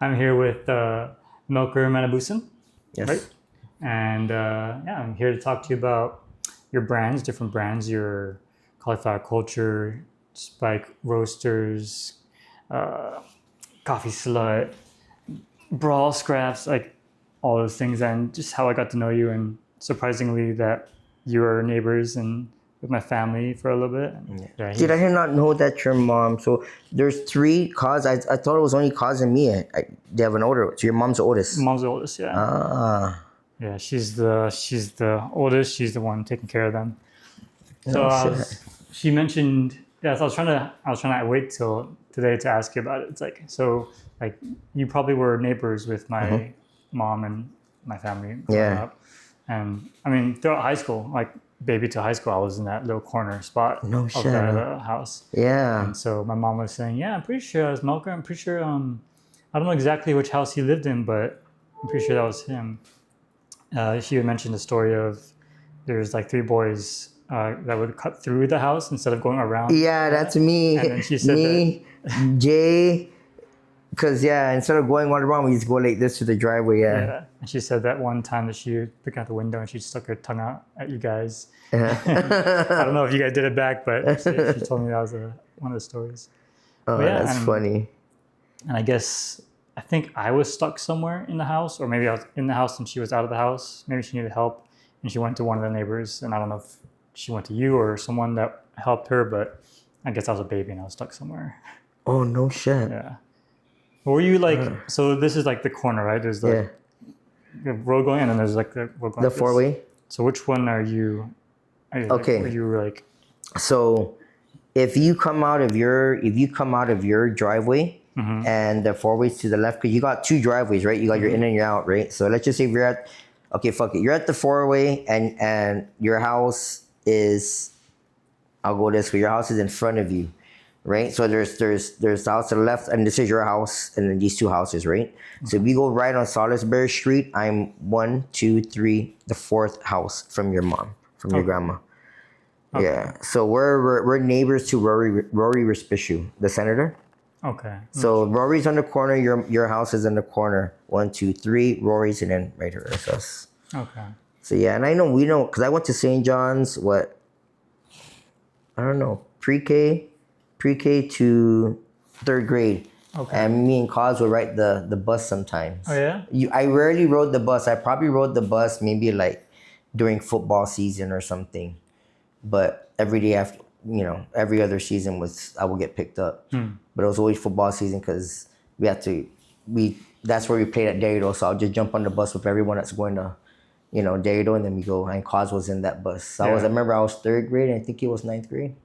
I'm here with Melchor Manibusan, Yes. right? And I'm here to talk to you about your brands, different brands, your cauliflower culture, spike roasters, coffee slut, brawl scraps, like all those things, and just how I got to know you, and surprisingly that you were neighbors and with my family for a little bit. Yeah, Dude, I did not know that your mom. So there's three cause. I thought it was only cause and me. They have an older. So your mom's the oldest. Mom's the oldest, yeah. Yeah, she's the oldest. She's the one taking care of them. So she mentioned, yeah. So I was trying to wait till today to ask you about it. It's like, so like you probably were neighbors with my mom and my family growing up. And I mean, throughout high school, like baby to high school, I was in that little corner spot of that house. Yeah. And so my mom was saying, yeah, I'm pretty sure it was Melchor. I'm pretty sure, I don't know exactly which house he lived in, but I'm pretty sure that was him. She had mentioned the story of there's like three boys that would cut through the house instead of going around. Yeah, that's me. And then she said me, Jay. Because, instead of going all around, we just go like this to the driveway, Yeah. And she said that one time that she looked out the window and she stuck her tongue out at you guys. I don't know if you guys did it back, but she told me that was one of the stories. Oh, that's funny. And I think I was stuck somewhere in the house, or maybe I was in the house and she was out of the house. Maybe she needed help and she went to one of the neighbors, and I don't know if she went to you or someone that helped her, but I guess I was a baby and I was stuck somewhere. Oh, no shit. Yeah. Were you like, so this is like the corner, right? There's the road going, and then there's like the road going. The four-way? So which one are you okay. Are you like? So if you come out of your driveway and the four-ways to the left, because you got two driveways, right? You got your in and your out, right? So let's just say you're at, you're at the four-way and your house is, I'll go this way, your house is in front of you. Right, so there's the house to the left, and this is your house, and then these two houses, right? Okay. So if we go right on Salisbury Street, I'm 1, 2, 3, the fourth house from your mom, from your grandma. Okay. Yeah, so we're neighbors to Rory Respicio, the senator. Okay. So Rory's on the corner, your house is in the corner. 1, 2, 3, Rory's, and then right here is us. Okay. So yeah, and we know, because I went to St. John's. I don't know, pre-K to third grade. Okay. And me and Cos would ride the bus sometimes. Oh, yeah? I rarely rode the bus. I probably rode the bus maybe like during football season or something. But every day after, every other season I would get picked up. But it was always football season because that's where we played at Derrida. So I'll just jump on the bus with everyone that's going to, Derrida, and then we go. And Cos was in that bus. So I remember I was third grade, and I think he was ninth grade.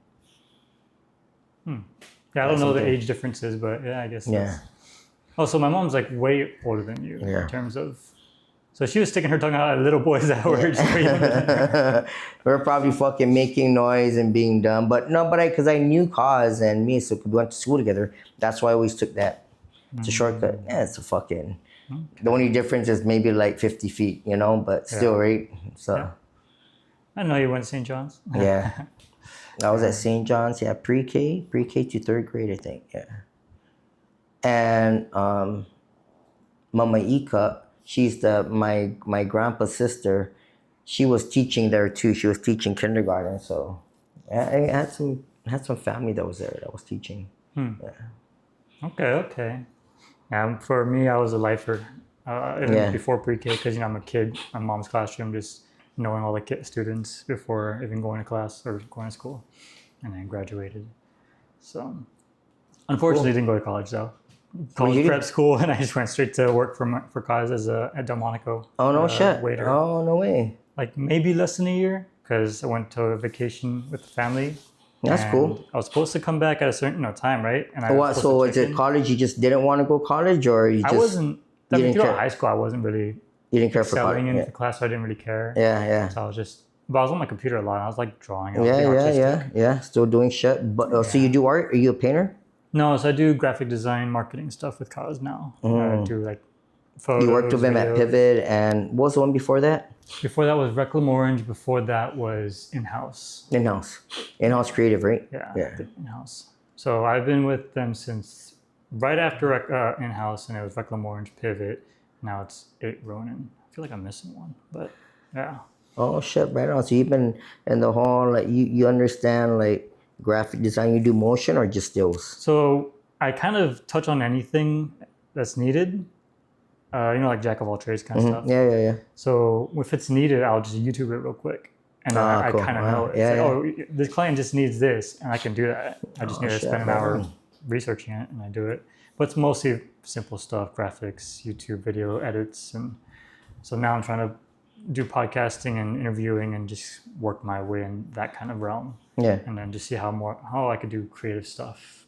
Yeah, I don't know the age differences, but yeah, I guess. Yeah. Oh, so my mom's like way older than you in terms of. So she was sticking her tongue out at little boys that were just way younger than you. We were probably fucking making noise and being dumb, because I knew Cause and me, so we went to school together. That's why I always took that. It's a shortcut. Yeah, it's a fucking. Okay. The only difference is maybe like 50 feet, but still, right? So. Yeah. I know you went to St. John's. Yeah. I was at St. John's, pre-K to third grade, I think, And Mama Ika, she's my grandpa's sister. She was teaching there too. She was teaching kindergarten, so I had some family that was there that was teaching. Yeah. Okay. For me, I was a lifer even before pre-K, because I'm a kid. My mom's classroom, just knowing all the students before even going to class or going to school, and then graduated. So unfortunately, didn't go to college though. College prep school, and I just went straight to work for Cause as at Delmonico. Oh, no shit. Waiter. Oh, no way. Like maybe less than a year, because I went to a vacation with the family. That's cool. I was supposed to come back at a certain time, right? And so is it college? You just didn't want to go college, or you just? I wasn't. Throughout high school, I wasn't really. You didn't care for college. In the class, so I didn't really care. Yeah. So I was on my computer a lot. I was like drawing. Yeah. Still doing shit. But so you do art? Are you a painter? No, so I do graphic design, marketing stuff with Cause now. I do like photos. You worked with him at Pivot, and what was the one before that? Before that was Reclam Orange. Before that was in-house. In-house creative, right? Yeah. In-house. So I've been with them since right after in-house, and it was Requiem Orange Pivot. Now it's 8 Ronin. I feel like I'm missing one, but yeah. Oh shit, right on. So you've been in the hall, like you understand like graphic design, you do motion or just stills? So I kind of touch on anything that's needed. Like jack of all trades kind of stuff. Yeah. So if it's needed, I'll just YouTube it real quick. And I cool. kind of know it. It's like, this client just needs this, and I can do that. I just need to spend an hour researching it, and I do it. But it's mostly simple stuff, graphics, YouTube video edits. And so now I'm trying to do podcasting and interviewing and just work my way in that kind of realm. Yeah. And then just see how I could do creative stuff,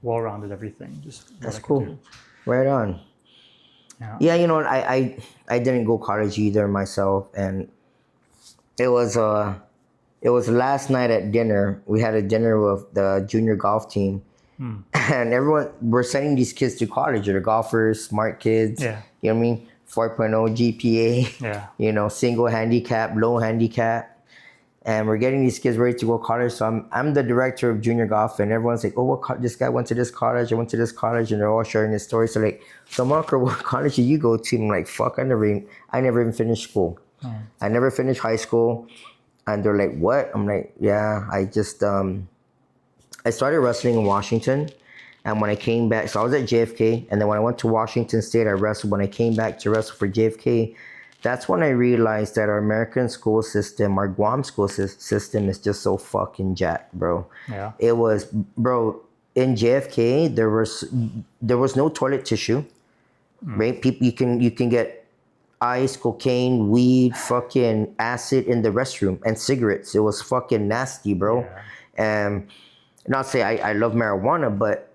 well-rounded everything. That's cool. Right on. Yeah, you know what? I didn't go college either myself, and it was last night at dinner. We had a dinner with the junior golf team, and we're sending these kids to college. They're golfers, smart kids. Yeah. You know what I mean? 4.0 GPA. Yeah. You know, single handicap, low handicap. And we're getting these kids ready to go to college. So I'm the director of junior golf, and everyone's like, oh, this guy went to this college, I went to this college, and they're all sharing this story. So like, so Melchor, what college did you go to? And I'm like, fuck, I never even finished school. I never finished high school. And they're like, what? I'm like, yeah, I just, I started wrestling in Washington. And when I came back, so I was at JFK, and then when I went to Washington State, I wrestled. When I came back to wrestle for JFK, that's when I realized that our American school system, our Guam school system is just so fucking jacked, bro. Yeah. It was, bro, in JFK, there was no toilet tissue, right? People, you can get ice, cocaine, weed, fucking acid in the restroom, and cigarettes. It was fucking nasty, bro. Yeah. And not say I love marijuana, but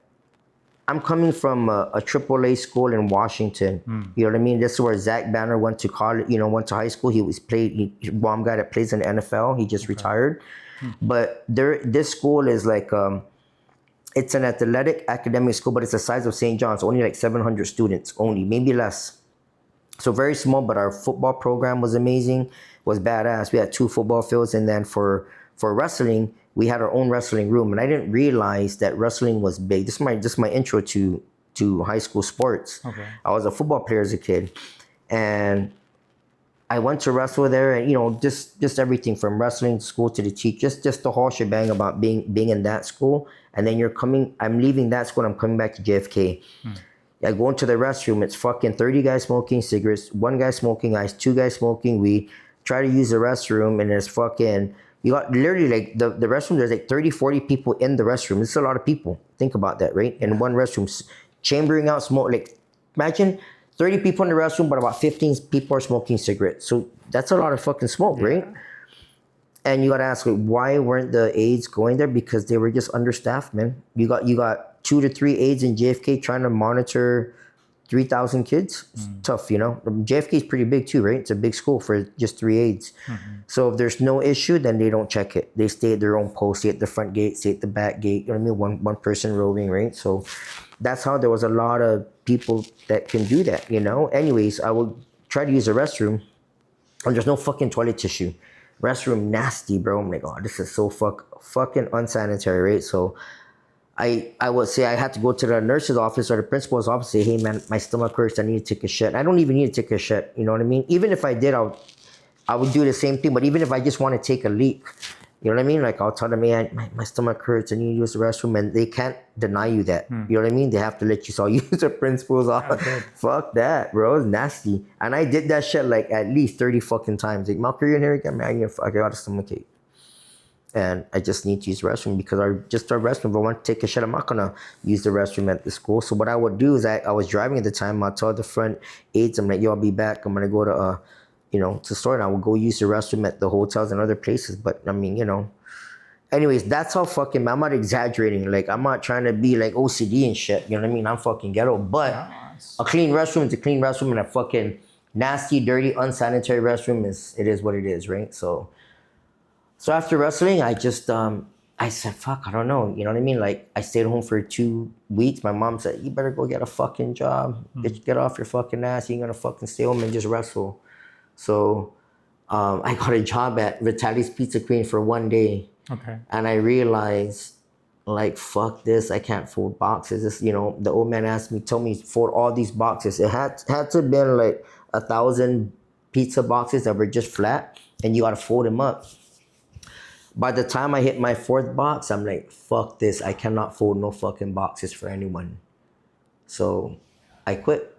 I'm coming from a AAA school in Washington. You know what I mean? This is where Zach Banner went to college, went to high school. He's one guy that plays in the NFL. He just retired. But this school is like, it's an athletic academic school, but it's the size of St. John's, only like 700 students, only, maybe less. So very small, but our football program was amazing, was badass. We had 2 football fields, and then for wrestling, we had our own wrestling room, and I didn't realize that wrestling was big. This is my intro to high school sports. Okay. I was a football player as a kid, and I went to wrestle there, and just everything from wrestling school to the teach, just the whole shebang about being in that school. And then I'm leaving that school, and I'm coming back to JFK. I go into the restroom, it's fucking 30 guys smoking cigarettes, 1 guy smoking ice, 2 guys smoking weed. Try to use the restroom, and there's fucking, you got literally like the restroom, there's like 30, 40 people in the restroom. It's a lot of people. Think about that, right? In one restroom, chambering out smoke. Like, imagine 30 people in the restroom, but about 15 people are smoking cigarettes. So that's a lot of fucking smoke, right? And you got to ask, like, why weren't the aides going there? Because they were just understaffed, man. You got 2 to 3 aides in JFK trying to monitor 3,000 kids. It's tough, JFK is pretty big too, right? It's a big school for just 3 aides. So if there's no issue, then they don't check it. They stay at their own post, stay at the front gate, stay at the back gate. You know what I mean? One person roving, right? So that's how there was a lot of people that can do that, Anyways, I would try to use the restroom, and there's no fucking toilet tissue. Restroom nasty, bro. I'm like, oh, this is so fucking unsanitary, right? So I would say I had to go to the nurse's office or the principal's office and say, hey man, my stomach hurts, I need to take a shit. I don't even need to take a shit, you know what I mean? Even if I did, I would do the same thing. But even if I just want to take a leak, you know what I mean? Like, I'll tell them, man, my stomach hurts, I need to use the restroom, and they can't deny you that. You know what I mean? They have to let you. So I'll use the principal's office. Fuck that, bro. It's nasty. And I did that shit like at least 30 fucking times. Like, Melchor, you in here again? Man, I got a stomachache. And I just need to use the restroom because our restroom, if I want to take a shit, I'm not going to use the restroom at the school. So what I would do is I was driving at the time. I'll tell the front aides, I'm like, yo, I'll be back. I'm going to go to, to the store, and I will go use the restroom at the hotels and other places. But I mean, anyways, that's how fucking, I'm not exaggerating. Like, I'm not trying to be like OCD and shit. You know what I mean? I'm fucking ghetto. But a clean restroom is a clean restroom, and a fucking nasty, dirty, unsanitary restroom is what it is, right? So after wrestling, I just, I said, fuck, I don't know. You know what I mean? Like, I stayed home for 2 weeks. My mom said, you better go get a fucking job. Get off your fucking ass. You ain't gonna fucking stay home and just wrestle. So I got a job at Vitali's Pizza Queen for 1 day. Okay. And I realized like, fuck this, I can't fold boxes. This, the old man told me to fold all these boxes. It had to have been like 1,000 pizza boxes that were just flat, and you gotta fold them up. By the time I hit my 4th box, I'm like, fuck this, I cannot fold no fucking boxes for anyone. So I quit.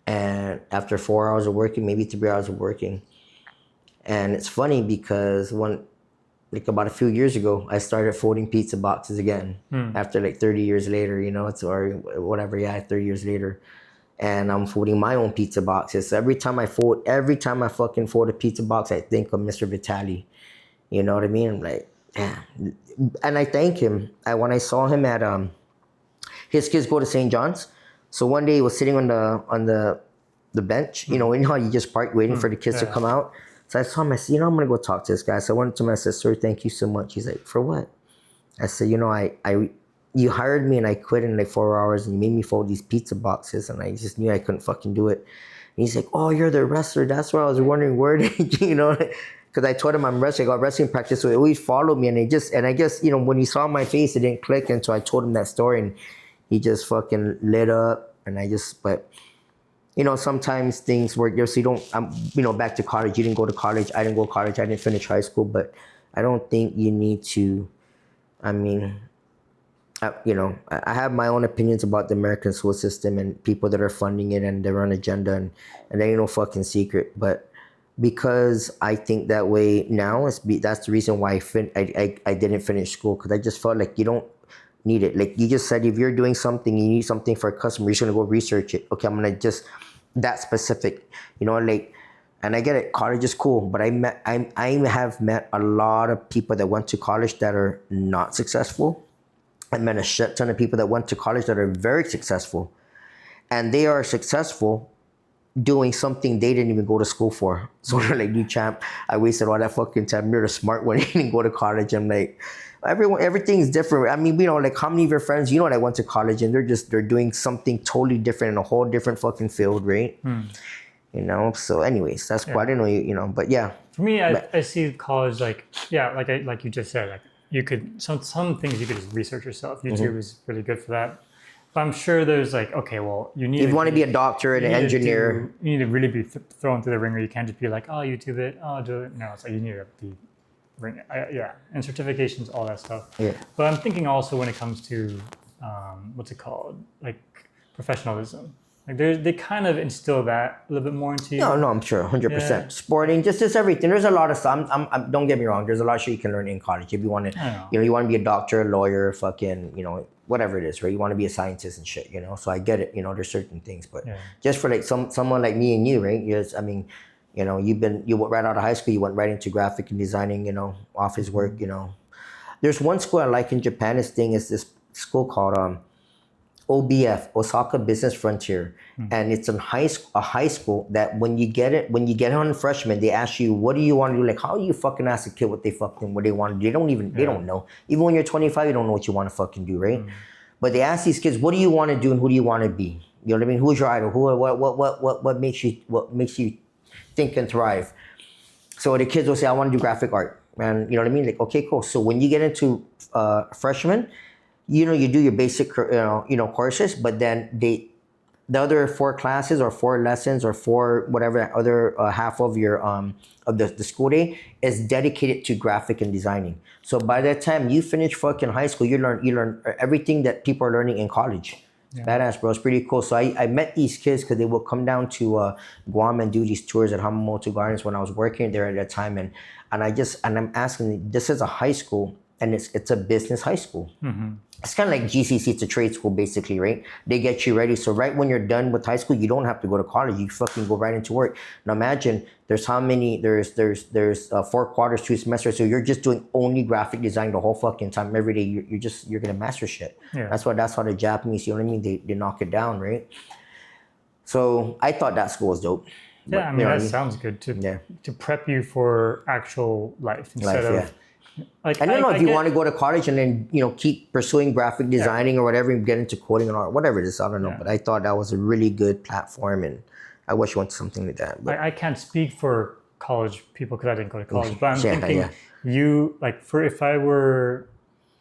And after 4 hours of working, maybe 3 hours of working, and it's funny because about a few years ago, I started folding pizza boxes again after like 30 years later, or whatever, 30 years later. And I'm folding my own pizza boxes. So every time I fucking fold a pizza box, I think of Mr. Vitali. You know what I mean? I'm like, damn. And I thank him. When I saw him at, his kids go to St. John's. So one day he was sitting on the bench, you know how you just park waiting for the kids to come out. So I saw him, I said, I'm going to go talk to this guy. So I went to him, I said, sir, thank you so much. He's like, for what? I said, you hired me and I quit in like 4 hours and you made me fold these pizza boxes and I just knew I couldn't fucking do it. And he's like, oh, you're the wrestler. That's why I was wondering where did because I told him I'm wrestling. I got wrestling practice, so he always followed me. And I guess, when he saw my face, it didn't click. And so I told him that story and he just fucking lit up. And but sometimes things work there. So you don't, back to college. You didn't go to college. I didn't go to college. I didn't finish high school. But I don't think you need to, I have my own opinions about the American school system and people that are funding it and their own agenda. And there ain't no fucking secret. But because I think that way now, that's the reason why I didn't finish school. Because I just felt like you don't need it. Like you just said, if you're doing something, you need something for a customer, you're just gonna go research it. Okay, I'm gonna just that specific, and I get it. College is cool, but I have met a lot of people that went to college that are not successful. I met a shit ton of people that went to college that are very successful, and they are successful doing something they didn't even go to school for. So they're like, you champ, I wasted all that fucking time. You're the smart one. You didn't go to college. I'm like, everything's different. Like how many of your friends, that went to college and they're doing something totally different in a whole different fucking field, right? So anyways, that's cool. I didn't know but yeah. For me, I see college like you just said, like you could, some things you could just research yourself. YouTube is really good for that. But I'm sure there's like, okay, well, you want to be a doctor and an engineer. You need to really be thrown through the ringer. You can't just be like, oh, YouTube it, oh, do it. No, it's like you need to be and certifications, all that stuff. Yeah. But I'm thinking also when it comes to what's it called, like professionalism. Like they kind of instill that a little bit more into you. No, I'm sure, 100%. Sporting, just everything. There's a lot of stuff. Don't get me wrong. There's a lot of shit you can learn in college if you want to. You want to be a doctor, a lawyer, fucking, whatever it is, right? You want to be a scientist and shit, So I get it. There's certain things, but just for like someone like me and you, right? Yes, you went right out of high school, you went right into graphic and designing, office work, There's one school I like in Japan. Is this school called OBF, Osaka Business Frontier, and it's a high school that when you get on freshman, they ask you, what do you want to do? Like, how do you fucking ask a kid what they want to do? They don't know. Even when you're 25, you don't know what you want to fucking do, right? But they ask these kids, what do you want to do and who do you want to be? You know what I mean? Who's your idol? What makes you think and thrive? So the kids will say, I want to do graphic art, and you know what I mean? Like, okay, cool. So when you get into freshman, you do your basic, courses, but then the other 4 classes or 4 lessons or 4 whatever other half of your of the school day is dedicated to graphic and designing. So by the time you finish fucking high school, you learn everything that people are learning in college. It's badass, bro. It's pretty cool. So I met these kids because they would come down to Guam and do these tours at Hamamoto Gardens when I was working there at that time, and I'm asking, this is a high school and it's a business high school. It's kind of like GCC, it's a trade school basically, right? They get you ready. So right when you're done with high school, you don't have to go to college. You fucking go right into work. Now imagine there's 4 quarters to a semester. So you're just doing only graphic design the whole fucking time. Every day you're gonna master shit. Yeah. That's how the Japanese, you know what I mean? They knock it down, right? So I thought that school was dope. Yeah, but, that sounds good to prep you for actual life instead of. Like, I don't know if you want to go to college and then keep pursuing graphic designing or whatever and get into coding and art, whatever it is. I don't know, but I thought that was a really good platform, and I wish I went to something like that. But I can't speak for college people because I didn't go to college, but I'm thinking you like if I were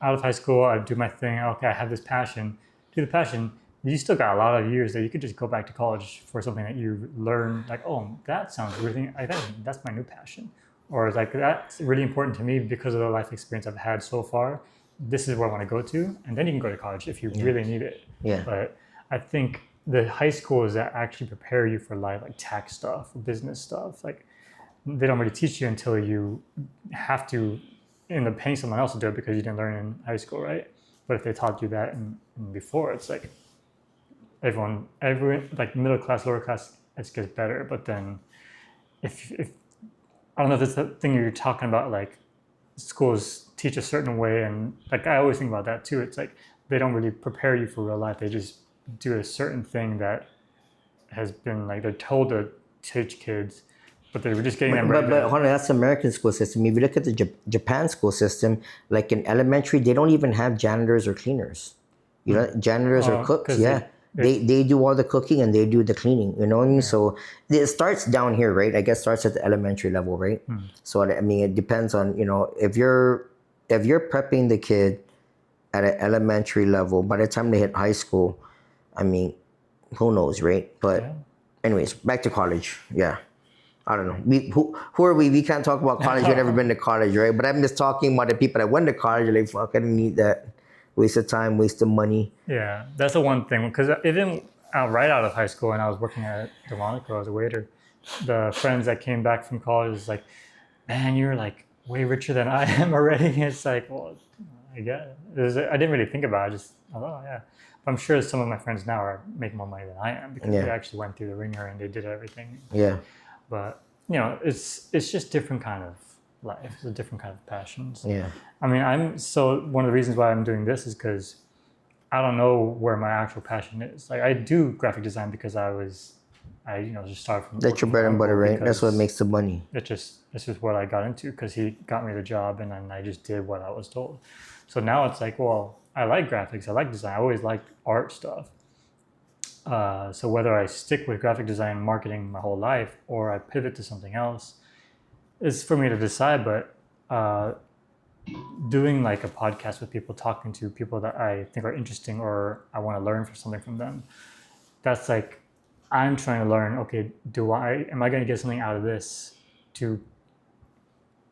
out of high school, I do my thing. Okay, I have this passion. Do the passion. You still got a lot of years that you could just go back to college for something that you learn. Like, oh, that sounds really. I think that's my new passion, or like that's really important to me because of the life experience I've had so far. This is where I want to go to, and then you can go to college if you really need it. Yeah. But I think the high schools that actually prepare you for life, like tax stuff, business stuff, like they don't really teach you until you have to end up paying someone else to do it because you didn't learn in high school, right? But if they taught you that in before, it's like everyone, like middle class, lower class, it gets better. But then if I don't know if it's the thing you're talking about, like schools teach a certain way, and like I always think about that too. It's like they don't really prepare you for real life. They just do a certain thing that has been like they're told to teach kids, but they were just getting them ready. But hold on, that's the American school system. If you look at the Japan school system, like in elementary, they don't even have janitors or cleaners. You know, janitors or cooks. Yeah, they do all the cooking and they do the cleaning. You know what I mean? Yeah. So it starts down here, right? I guess starts at the elementary level, right? So I mean, it depends on if you're prepping the kid at an elementary level, by the time they hit high school, I mean, who knows, right? But anyways, back to college. Yeah. I don't know. Who are we? We can't talk about college. We've never been to college, right? But I'm just talking about the people that went to college. Like, fuck, I didn't need that. Waste of time, waste of money. Yeah, that's the one thing. Because even right out of high school, and I was working at Delmonico as a waiter, the friends that came back from college is like, man, you're like way richer than I am already. It's like, well, I guess. I didn't really think about it. I just thought, oh, yeah. I'm sure some of my friends now are making more money than I am because they actually went through the ringer and they did everything. Yeah. But, it's just different kind of life. It's a different kind of passions. Yeah. I mean, one of the reasons why I'm doing this is because I don't know where my actual passion is. Like I do graphic design because I just started from. That's your bread and butter, right? That's what makes the money. It's just what I got into because he got me the job and then I just did what I was told. So now it's like, well, I like graphics. I like design. I always liked art stuff. So whether I stick with graphic design and marketing my whole life or I pivot to something else is for me to decide. But doing like a podcast with people, talking to people that I think are interesting or I want to learn something from them, that's like I'm trying to learn, okay, am I going to get something out of this to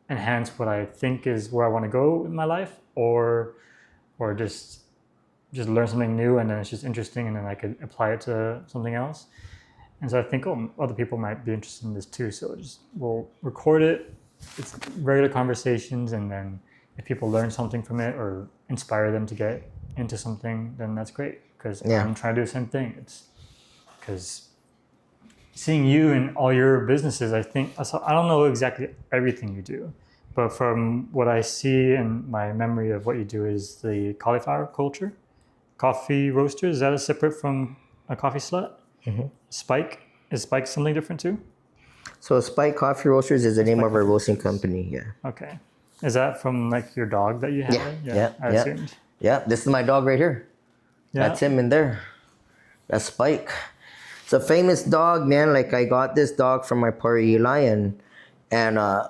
enhance what I think is where I want to go in my life or just learn something new and then it's just interesting and then I could apply it to something else. And so I think other people might be interested in this too. So we'll record it. It's regular conversations, and then if people learn something from it or inspire them to get into something, then that's great. Because I'm trying to do the same thing. It's because seeing you and all your businesses, I don't know exactly everything you do, but from what I see and my memory of what you do is the cauliflower culture, coffee roaster. Is that separate from a Coffee Slut? Mm-hmm. Spike? Is Spike something different too? So Spike Coffee Roasters is the name of our roasting company. Yeah. Okay. Is that from like your dog that you have? Yeah. I assumed. Yeah. This is my dog right here. Yeah. That's him in there. That's Spike. It's a famous dog, man. Like I got this dog from my partner Eli, and I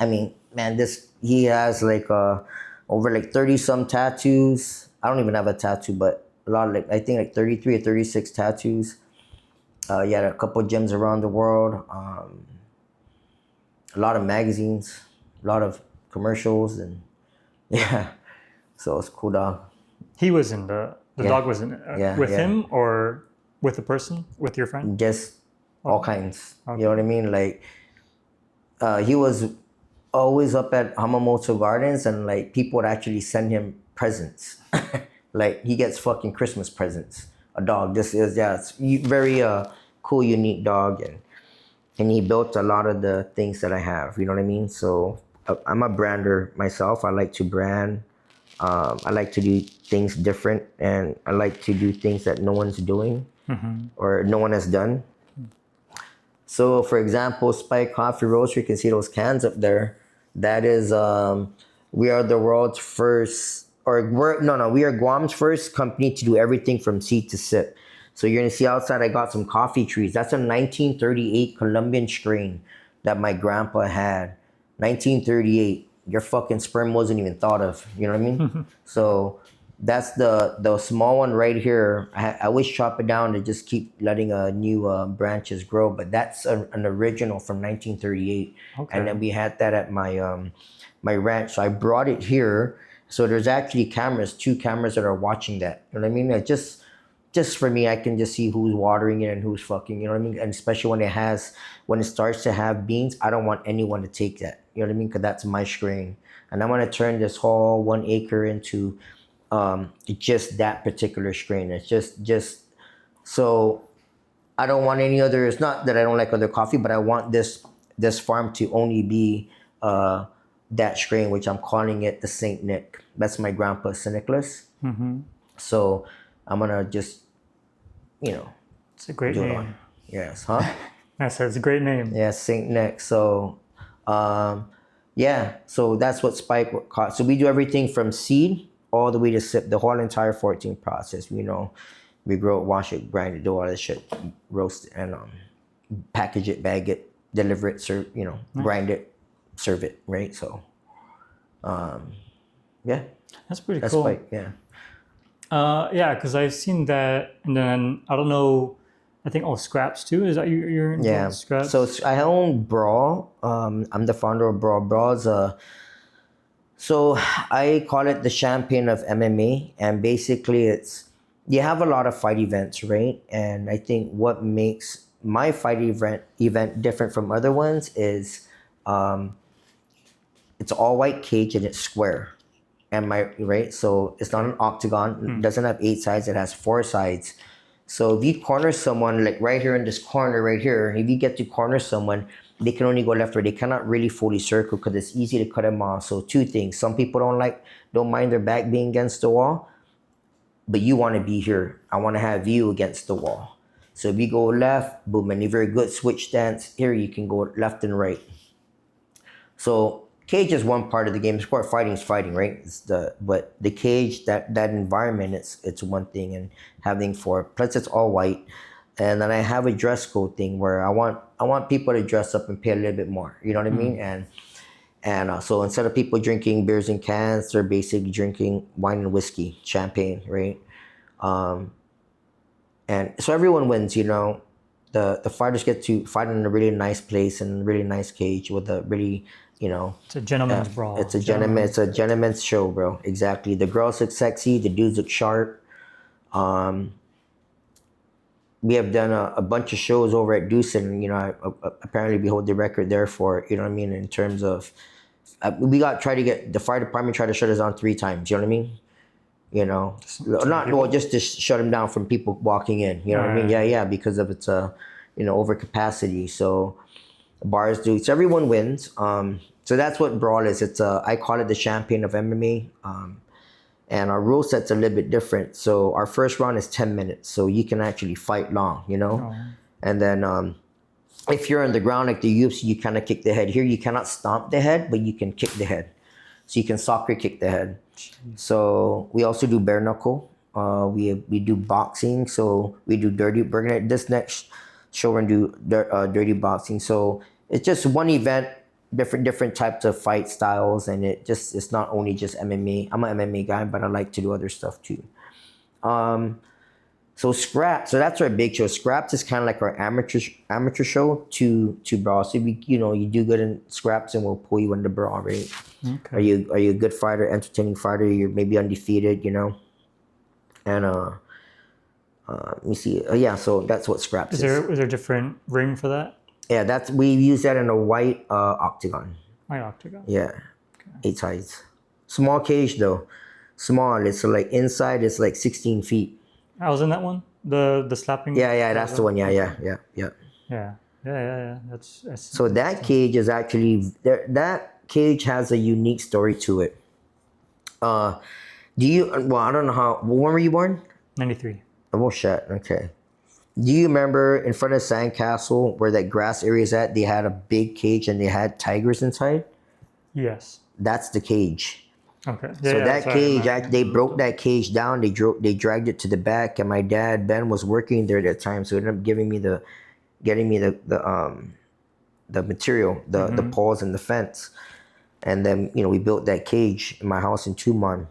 mean, man, he has like over like 30 some tattoos. I don't even have a tattoo, but a lot of I think like 33 or 36 tattoos. He had a couple gyms around the world. A lot of magazines, a lot of commercials, and so it's a cool dog. He was in the dog was in it with him or with the person, with your friend? Just all kinds. Okay. You know what I mean? Like he was always up at Hamamoto Gardens, and like people would actually send him presents. Like he gets fucking Christmas presents. A dog. This is it's very cool, unique dog, and he built a lot of the things that I have. You know what I mean? So I'm a brander myself. I like to brand. I like to do things different, and I like to do things that no one's doing or no one has done. So, for example, Spike Coffee Roaster, you can see those cans up there. That is, we are the world's first, we are Guam's first company to do everything from seed to sip. So you're gonna see outside, I got some coffee trees. That's a 1938 Colombian strain that my grandpa had. 1938. your fucking sperm wasn't even thought of. You know what I mean? So that's the small one right here. I always chop it down to just keep letting new branches grow. But that's an original from 1938, and then we had that at my my ranch. So I brought it here. So there's actually two cameras that are watching that. You know what I mean? Like just for me, I can just see who's watering it and who's fucking. You know what I mean? And especially when it starts to have beans, I don't want anyone to take that. You know what I mean? Because that's my strain, and I want to turn this whole 1 acre into just that particular strain. It's just so I don't want any other. It's not that I don't like other coffee, but I want this farm to only be that strain, which I'm calling it the Saint Nick. That's my grandpa Saint Nicholas. So I'm gonna just, it's a great name. Yes, huh? I said it's a great name. Yeah, Saint Nick. So, so that's what Spike caught. So we do everything from seed all the way to sip, the whole entire 14 process. We grow it, wash it, grind it, do all this shit, roast it, and package it, bag it, deliver it, serve, grind it, serve it, right? So, yeah. That's pretty cool. Spike, yeah. Yeah, because I've seen that, and then I don't know. I think scraps too. Is that you're in scraps? So I own Brawl. I'm the founder of Brawl. Brawl's so I call it the champion of MMA, and basically you have a lot of fight events, right? And I think what makes my fight event different from other ones is it's all white cage and it's square. Right? So it's not an octagon. It doesn't have 8 sides. It has 4 sides. So if you corner someone, like right here in this corner right here, if you get to corner someone, they can only go left or they cannot really fully circle because it's easy to cut them off. So 2 things. Some people don't mind their back being against the wall, but you want to be here. I want to have you against the wall. So if you go left, boom, and if you're a good switch stance, here you can go left and right. So cage is one part of the game. Sport fighting is fighting, right? But the cage, that environment, it's one thing, and having 4. Plus, it's all white, and then I have a dress code thing where I want people to dress up and pay a little bit more. You know what I mean? And so instead of people drinking beers in cans, they're basically drinking wine and whiskey, champagne, right? And so everyone wins. The fighters get to fight in a really nice place and really nice cage with a really it's a gentleman's brawl. It's a gentleman's show, bro. Exactly. The girls look sexy. The dudes look sharp. We have done a bunch of shows over at Doosan. I apparently we hold the record there for, in terms of, the fire department tried to shut us down 3 times. You know what I mean? Just to shut them down from people walking in. You know what I mean? Yeah, because of its, overcapacity. So bars do. So everyone wins. So that's what Brawl is. I call it the champion of MMA. And our rule set's a little bit different. So our first round is 10 minutes. So you can actually fight long, And then if you're on the ground like the UFC, you kind of kick the head. Here you cannot stomp the head, but you can kick the head. So you can soccer kick the head. So we also do bare knuckle. We do boxing. So we do dirty. We're gonna this next show and do dirty boxing. So it's just one event, different types of fight styles, and it's not only just MMA. I'm an MMA guy, but I like to do other stuff too. So Scraps, so that's our big show. Scraps is kind of like our amateur show to Brawl. So you do good in Scraps, and we'll pull you into Brawl, right? Okay. Are you a good fighter, entertaining fighter? You're maybe undefeated, And let me see. So that's what Scraps is. Is there a different ring for that? Yeah, we use that in a white octagon. White octagon. Yeah, okay. 8 sides. Small cage though. Small. It's like inside. It's like 16 feet. I was in that one. The slapping. Yeah, that's the one. Yeah. That's so that cage is actually there. That cage has a unique story to it. I don't know how. When were you born? 93. Oh shit. Okay. Do you remember in front of Sandcastle where that grass area is at? They had a big cage and they had tigers inside. Yes. That's the cage. Okay. So that cage, they broke that cage down. They dragged it to the back, and my dad Ben was working there at that time, so he ended up getting me the material, the poles and the fence. And then, we built that cage in my house in Tumon.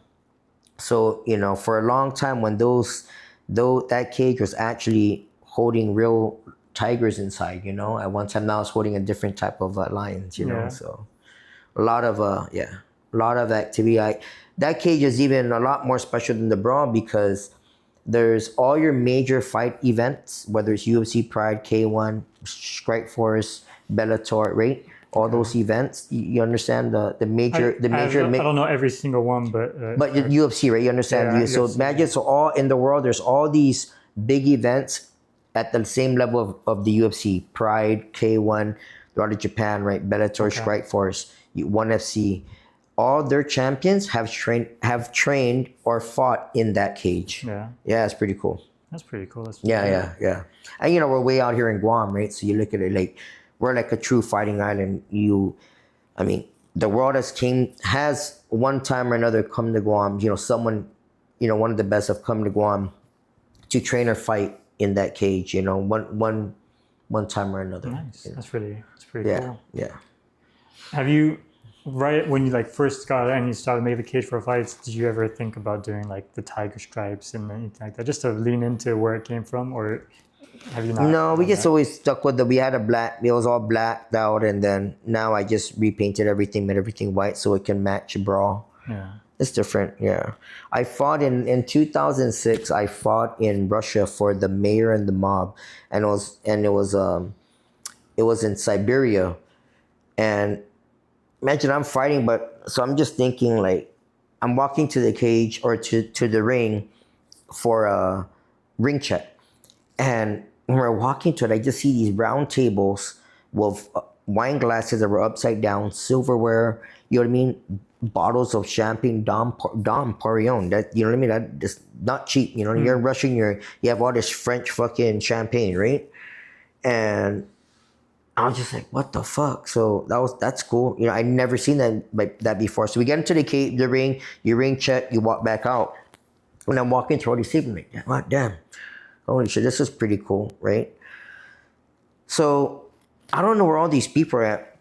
So, for a long time when that cage was actually holding real tigers inside, at one time now it's holding a different type of lions, so a lot of activity. That cage is even a lot more special than the Brawl because there's all your major fight events, whether it's UFC, Pride, K1, Strike Force, Bellator, right? All those events, you understand the major. I don't know every single one, but UFC, right? You understand? Yeah, So UFC, imagine, so all in the world, there's all these big events at the same level of the UFC, Pride, K1, they're out of Japan, right? Bellator, Strike Force, ONE FC. All their champions have trained or fought in that cage. Yeah, it's pretty cool. That's pretty cool. Yeah. And we're way out here in Guam, right? So you look at it like we're like a true fighting island. The world has one time or another come to Guam. Someone, one of the best have come to Guam to train or fight in that cage. One time or another. Nice. That's pretty cool. Yeah. Have you, right when you first got it and you started making the cage for fights, did you ever think about doing the tiger stripes and anything like that, just to lean into where it came from, or have you not? No, we just always stuck with we had it was all blacked out, and then now I just repainted everything, made everything white so it can match Brawl. Yeah. It's different, yeah. I fought in 2006. I fought in Russia for the mayor and the mob, and it was in Siberia, and imagine I'm fighting, so I'm just thinking I'm walking to the cage or to the ring for a ring check, and when we're walking to it, I just see these round tables with wine glasses that were upside down, silverware. You know what I mean? Bottles of champagne, Dom Perignon. That, you know what I mean? That is not cheap. You're in Russia, you have all this French fucking champagne, right? And I was just like, what the fuck? So that's cool. I'd never seen that before. So we get into the ring, you ring check, you walk back out. When I'm walking through all these people, I'm like, what, damn. Holy shit, this is pretty cool, right? So I don't know where all these people are at,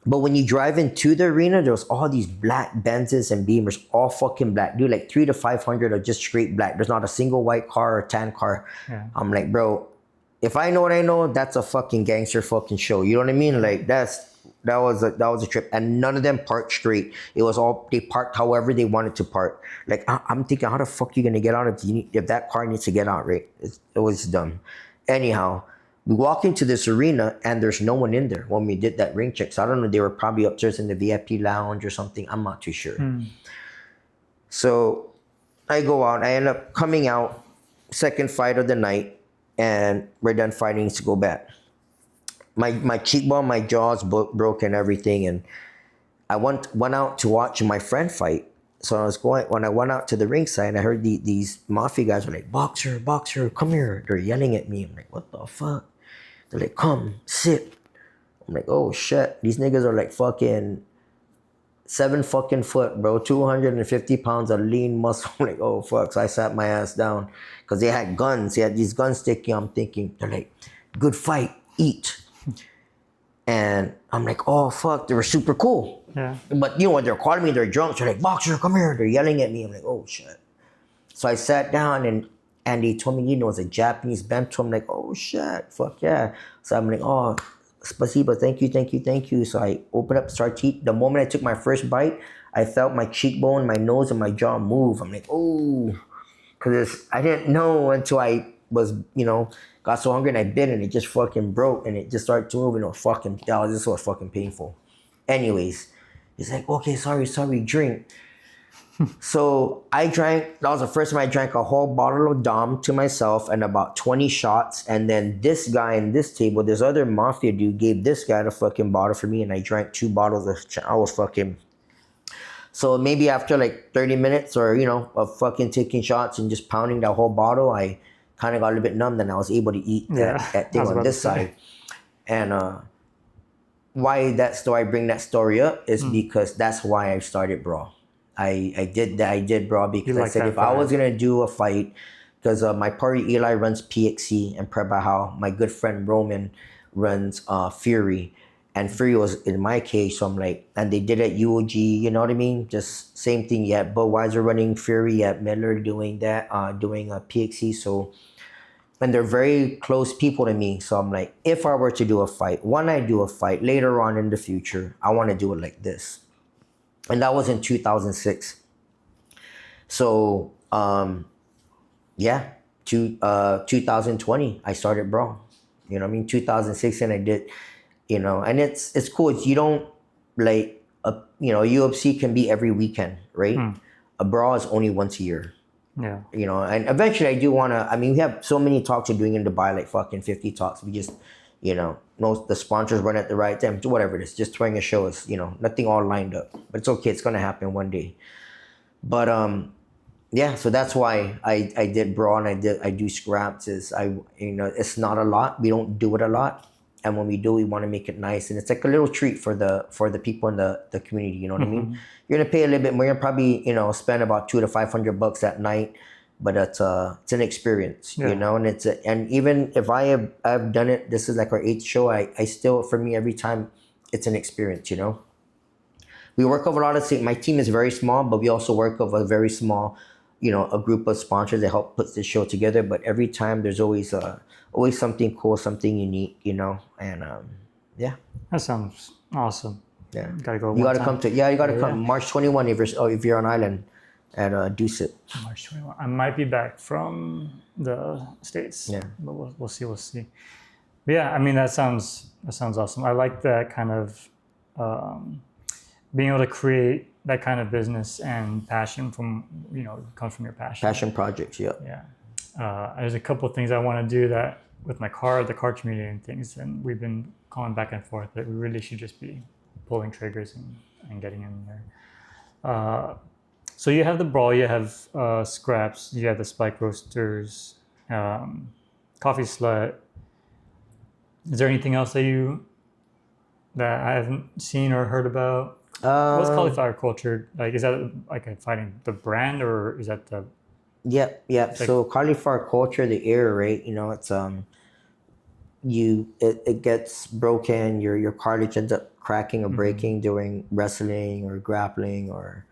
but when you drive into the arena, there's all these black Benzes and Beamers, all fucking black. Dude, 300 to 500 are just straight black. There's not a single white car or tan car. Yeah. I'm like, bro, if I know what I know, that's a fucking gangster fucking show. You know what I mean? That was a trip, and none of them parked straight. It was all, they parked however they wanted to park. I'm thinking, how the fuck are you gonna get out if that car needs to get out, right? It was dumb. Anyhow, we walk into this arena and there's no one in there when we did that ring check. So I don't know, they were probably upstairs in the VIP lounge or something. I'm not too sure. So I go out. I end up coming out, second fight of the night, and we're done fighting to go back. My cheekbone, my jaw's broke and everything, and I went out to watch my friend fight. So when I went out to the ringside, I heard these mafia guys were like, boxer, come here. They're yelling at me. I'm like, what the fuck? They're like, come, sit. I'm like, oh shit. These niggas are fucking 7 fucking foot, bro. 250 pounds of lean muscle. I'm like, oh fuck. So I sat my ass down because they had guns. They had these guns sticking. I'm thinking, they're like, good fight, eat. And I'm like, oh fuck, they were super cool. Yeah. But when they're calling me, they're drunk. They're like, boxer, come here. They're yelling at me. I'm like, oh shit. So I sat down and they told me, it was a Japanese bento. I'm like, oh shit, fuck yeah. So I'm like, oh, spasiba, thank you. So I opened up, started to eat. The moment I took my first bite, I felt my cheekbone, my nose, and my jaw move. I'm like, oh, because I didn't know until I was, got so hungry and I bit and it just fucking broke and it just started to move and this was fucking painful. Anyways, he's like, okay, sorry, drink. So I drank, that was the first time I drank a whole bottle of Dom to myself and about 20 shots. And then this guy in this table, this other mafia dude gave this guy the fucking bottle for me and I drank 2 bottles I was fucking. So maybe after 30 minutes or, of fucking taking shots and just pounding that whole bottle, I kind of got a little bit numb, and I was able to eat that thing on this side. And why I bring that story up is because that's why I started Brawl. I did Brawl because I said if I was going to do a fight, because my party Eli runs PXC and Prebahal, my good friend Roman runs Fury, And Fury was in my case, so I'm like, and they did it at UOG, you know what I mean? Just same thing. You had Budweiser running Fury, you had Miller doing that, doing a PXC. So, and they're very close people to me. So I'm like, if I were to do a fight, when I do a fight later on in the future, I want to do it like this. And that was in 2006. So, yeah, 2020, I started Brawl. You know what I mean? 2016, I did. You know, and it's cool. You don't like UFC can be every weekend, right? A Brawl is only once a year. Yeah. You know, and eventually I do want to. I mean, we have so many talks we're doing in Dubai, like fucking 50 talks. We just, the sponsors run at the right time. Whatever it is, just throwing a show is, nothing all lined up. But it's okay. It's gonna happen one day. But yeah. So that's why I did Brawl and I do scraps. It's not a lot. We don't do it a lot. And when we do, we want to make it nice, and it's like a little treat for the people in the community. You know what I mean? You're gonna pay a little bit more. You're gonna probably spend about $200 to $500 at night, but it's an experience. Yeah. And even if I've done it, this is like our 8th show. I still, for me, every time it's an experience. We work with a lot of my team is very small, but we also work with a very small, a group of sponsors that help put this show together. But every time there's always something cool, something unique, and yeah. That sounds awesome. Yeah. You gotta go. You gotta come come March 21 if you're on island at Deuce. March 21. I might be back from the States. Yeah. But we'll see. But yeah, I mean that sounds awesome. I like that kind of being able to create that kind of business and passion from comes from your passion. Passion projects, yeah. Yeah. There's a couple of things I want to do that with the car community and things, and we've been calling back and forth that we really should just be pulling triggers and getting in there. So you have the Brawl, you have Scraps, you have the Spike Roasters, Coffee Slut. Is there anything else that I haven't seen or heard about? What's cauliflower culture like? Is that like fighting the brand, or is that the? Yeah. So cauliflower culture, the era, right? It's it gets broken. Your cartilage ends up cracking or breaking during wrestling or grappling or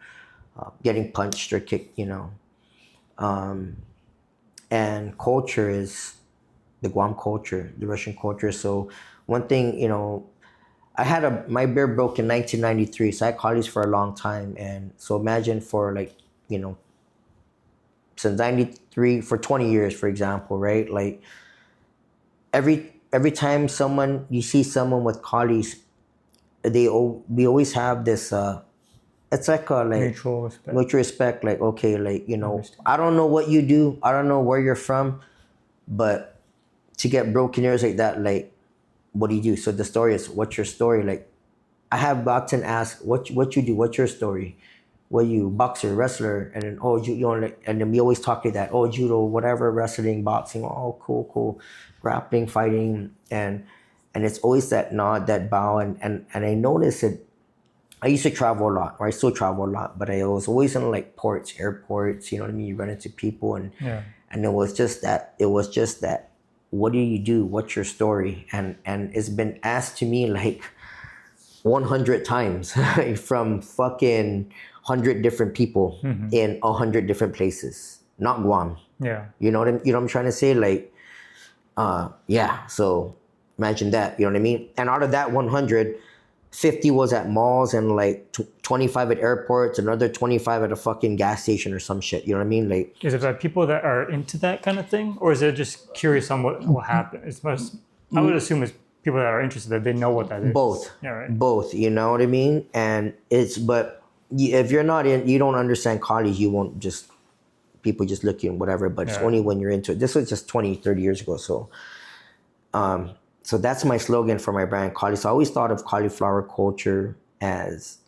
getting punched or kicked. And culture is the Guam culture, the Russian culture. So one thing, I had my bear broke in 1993, so I had collies for a long time. And so imagine for since 93, for 20 years, for example, right? Like every time you see someone with collies, we always have this, it's like a mutual respect. Like, okay, I don't know what you do. I don't know where you're from, but to get broken ears like that, what do you do? So the story is, what's your story? Like, I have often asked, what you do? What's your story? What you boxer, wrestler, and then and then we always talk to that. Oh, judo, whatever, wrestling, boxing. Oh, cool, grappling, fighting, and it's always that nod, that bow, and I noticed that I used to travel a lot, or I still travel a lot, but I was always in ports, airports. You know what I mean? You run into people, and it was just that. What do you do? What's your story? And it's been asked to me 100 times from fucking 100 different people in 100 different places, not Guam. Yeah. You know what I'm trying to say? Yeah. So imagine that. You know what I mean? And out of that 100, 50 was at malls and 25 at airports, another 25 at a fucking gas station or some shit. You know what I mean? Is it like people that are into that kind of thing, or is it just curious on what will happen? I would assume it's people that are interested, that they know what that is. Both. Yeah, right. Both. You know what I mean? And if you're not you don't understand college, you won't people just look at you and whatever, but it's only when you're into it. This was just 20, 30 years ago. So, so that's my slogan for my brand, Cauli. So I always thought of cauliflower culture as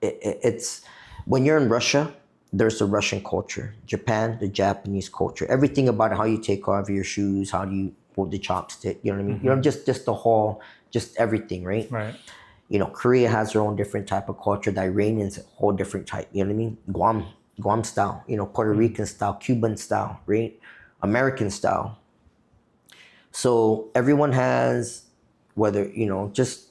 it's when you're in Russia, there's the Russian culture, Japan, the Japanese culture, everything about how you take off your shoes, how do you hold the chopstick, you know what I mean? Just the whole, just everything, right? Right. Korea has their own different type of culture. The Iranians, a whole different type, you know what I mean? Guam style, Puerto Rican style, Cuban style, right? American style. So everyone has whether just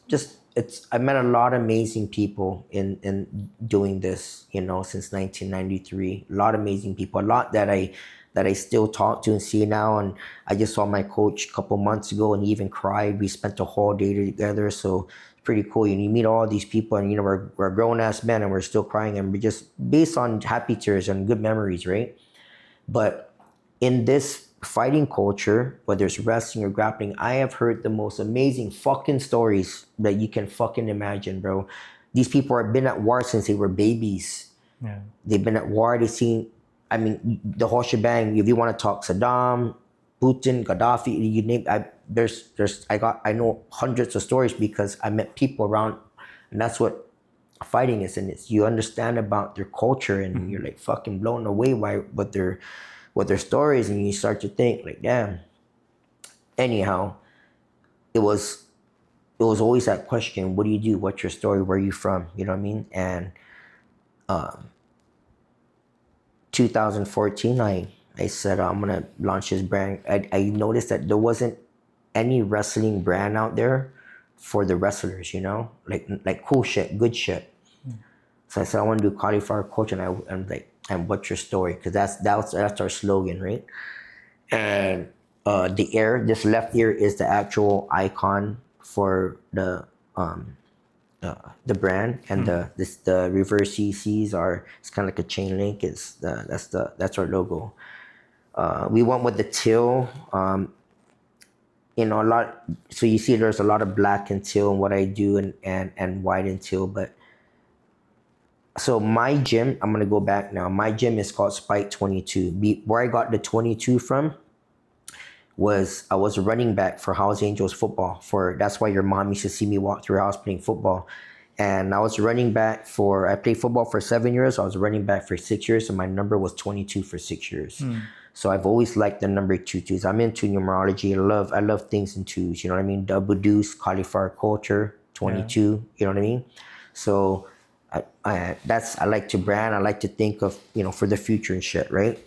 I met a lot of amazing people in doing this, since 1993. A lot of amazing people, a lot that I still talk to and see now. And I just saw my coach a couple months ago, and he even cried. We spent a whole day together, so it's pretty cool. You meet all these people, and we're grown ass men, and we're still crying, and we're just based on happy tears and good memories, right? But in this fighting culture, whether it's wrestling or grappling, I have heard the most amazing fucking stories that you can fucking imagine, bro. These people have been at war since they were babies. Yeah. They've been at war. They've seen, the whole shebang. If you want to talk Saddam, Putin, Gaddafi, you name, I know hundreds of stories because I met people around, and that's what fighting is. And it's, you understand about their culture, and you're like fucking blown away by what their stories, and you start to think like, damn. Anyhow, it was always that question: what do you do? What's your story? Where are you from? You know what I mean? And 2014, I said I'm gonna launch this brand. I noticed that there wasn't any wrestling brand out there for the wrestlers, like cool shit, good shit. So I said I want to do cauliflower culture, and what's your story? Because that's our slogan, right? And this left ear is the actual icon for the brand, and the reverse CCs it's kind of like a chain link. That's our logo. We went with the teal. A lot. So you see, there's a lot of black and teal in what I do, and white and teal, but. So my gym, I'm going to go back now. My gym is called Spike 22. Where I got the 22 from was I was a running back for House Angels football. That's why your mom used to see me walk through her house playing football. And I was running back I played football for 7 years. I was running back for 6 years, and my number was 22 for 6 years. So I've always liked the number 22s. I'm into numerology. I love things in twos. You know what I mean? Double deuce, cauliflower culture, 22. Yeah. You know what I mean? So I like to brand. I like to think of, for the future and shit, right?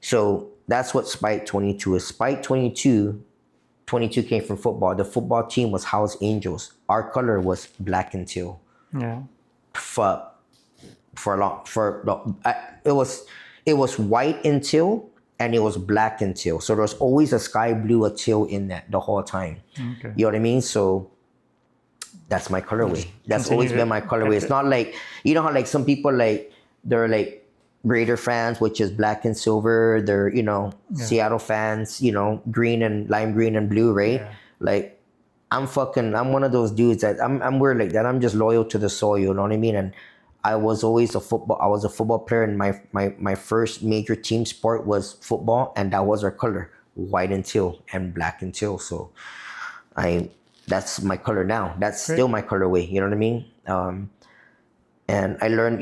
So that's what Spike 22 is. Spike 22 came from football. The football team was House Angels. Our color was black and teal. Yeah. It was white and teal, and it was black and teal. So there was always a sky blue, a teal in that the whole time. Okay. You know what I mean? So that's my colorway. That's always been my colorway. It's not like, how like some people they're like Raider fans, which is black and silver. They're, Seattle fans, green and lime green and blue, right? Yeah. Like I'm one of those dudes that I'm weird like that. I'm just loyal to the soil, you know what I mean? And I was always a football player, and my first major team sport was football, and that was our color, white and teal and black and teal. So that's my color now. That's still my colorway. You know what I mean? And I learned,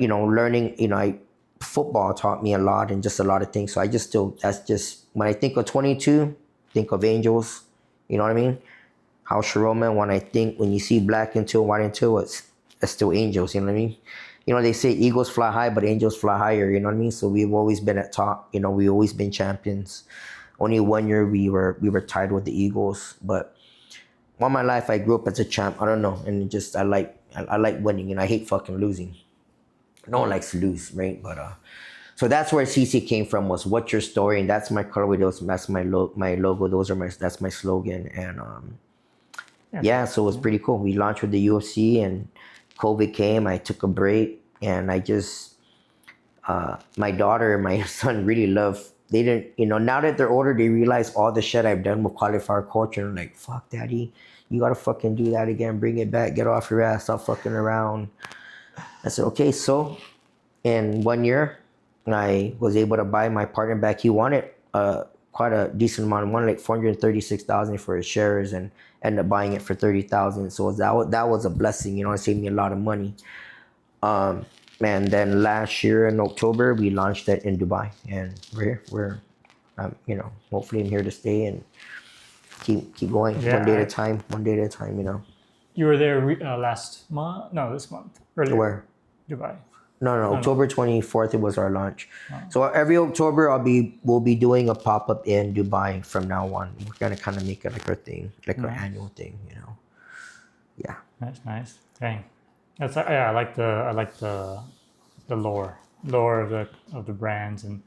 football taught me a lot, and just a lot of things. So that's just, when I think of 22, think of Angels. You know what I mean? House Roman. When you see black and teal, white and teal, it's still Angels. You know what I mean? They say eagles fly high, but angels fly higher. You know what I mean? So we've always been at top. We've always been champions. Only 1 year we were tied with the Eagles, but all my life I grew up as a champ. I don't know, and just I like winning, and I hate fucking losing. No one likes to lose, right? But so that's where CC came from, was what's your story, and that's my colorway. That's my logo. That's my slogan, and so it was pretty cool. We launched with the UFC, and COVID came. I took a break, and I just my daughter and my son really love. They didn't, now that they're older, they realize all the shit I've done with cauliflower culture. And like, fuck, daddy, you gotta fucking do that again. Bring it back. Get off your ass. Stop fucking around. I said, okay. So in 1 year, I was able to buy my partner back. He wanted quite a decent amount. He wanted like $436,000 for his shares, and ended up buying it for $30,000. So that was a blessing. It saved me a lot of money. And then last year in October, we launched it in Dubai, and we're hopefully I'm here to stay and keep going, one day at a time. You were there last month? No, this month. Earlier. Where? Dubai. No. October 24th, it was our launch. So every October, we'll be doing a pop-up in Dubai from now on. We're gonna kind of make it like our thing, like our annual thing, you know. Yeah. That's nice. Dang. That's I like the lore of the brands and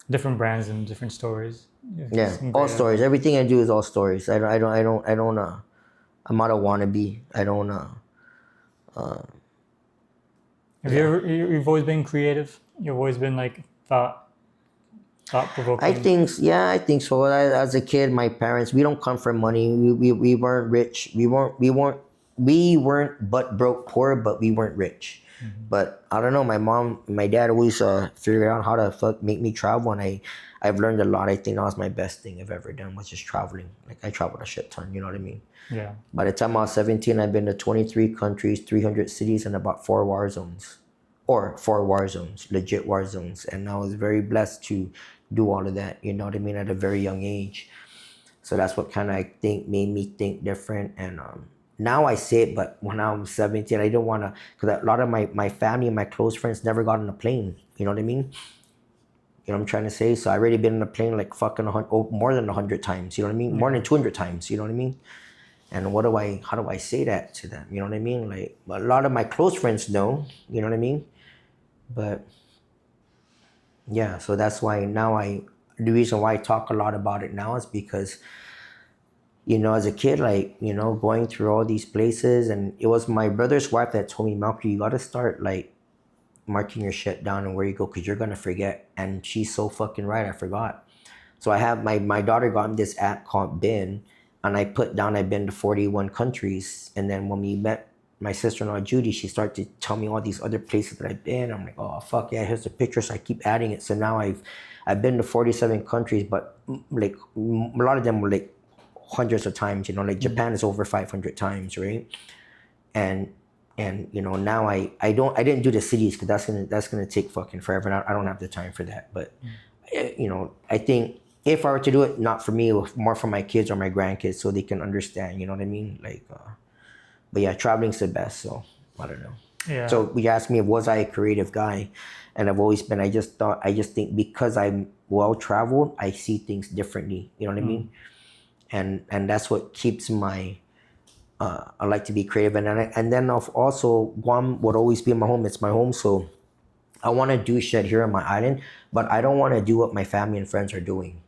different brands and different stories. Yeah, all stories. Everything I do is all stories. I'm not a wannabe. You've always been creative? You've always been like thought provoking? I think so. As a kid, my parents, we don't come from money. We weren't rich. We weren't but broke poor, but we weren't rich. But I don't know, my dad always figured out how to make me travel, and I've learned a lot. I think that was my best thing I've ever done, was just traveling. Like, I traveled a shit ton, you know what I mean? Yeah. By the time I was 17, I've been to 23 countries, 300 cities, and about 4 war zones. Or 4 war zones, legit war zones. And I was very blessed to do all of that, you know what I mean, at a very young age. So that's what kind of, I think, made me think different. And now I say it, but when I was 17, I didn't want to, because a lot of my family and my close friends never got on a plane, you know what I mean? You know what I'm trying to say? So I already been on a plane like fucking more than 100 times, you know what I mean? More than 200 times, you know what I mean? And how do I say that to them? You know what I mean? Like, a lot of my close friends know, you know what I mean? But yeah, so that's why now the reason why I talk a lot about it now is because, you know, as a kid, like, you know, going through all these places, and it was my brother's wife that told me, Melchor, you got to start like marking your shit down and where you go, because you're going to forget. And she's so fucking right. I forgot. So I have my daughter got me this app called Bin, and I put down, I've been to 41 countries. And then when we met my sister-in-law, Judy, she started to tell me all these other places that I've been. I'm like, oh, fuck yeah, here's the picture. So I keep adding it. So now I've been to 47 countries, but like a lot of them were like hundreds of times, you know, like Japan is over 500 times, right? And you know, now I didn't do the cities, because that's gonna take fucking forever, and I don't have the time for that. But you know, I think if I were to do it, not for me, more for my kids or my grandkids, so they can understand, you know what I mean? Like, but yeah, traveling's the best. So I don't know. Yeah. So you asked me, was I a creative guy? And I've always been. I just think because I'm well traveled, I see things differently. You know what I mean? And that's what keeps my. I like to be creative, and then also Guam would always be my home. It's my home, so I want to do shit here on my island, but I don't want to do what my family and friends are doing.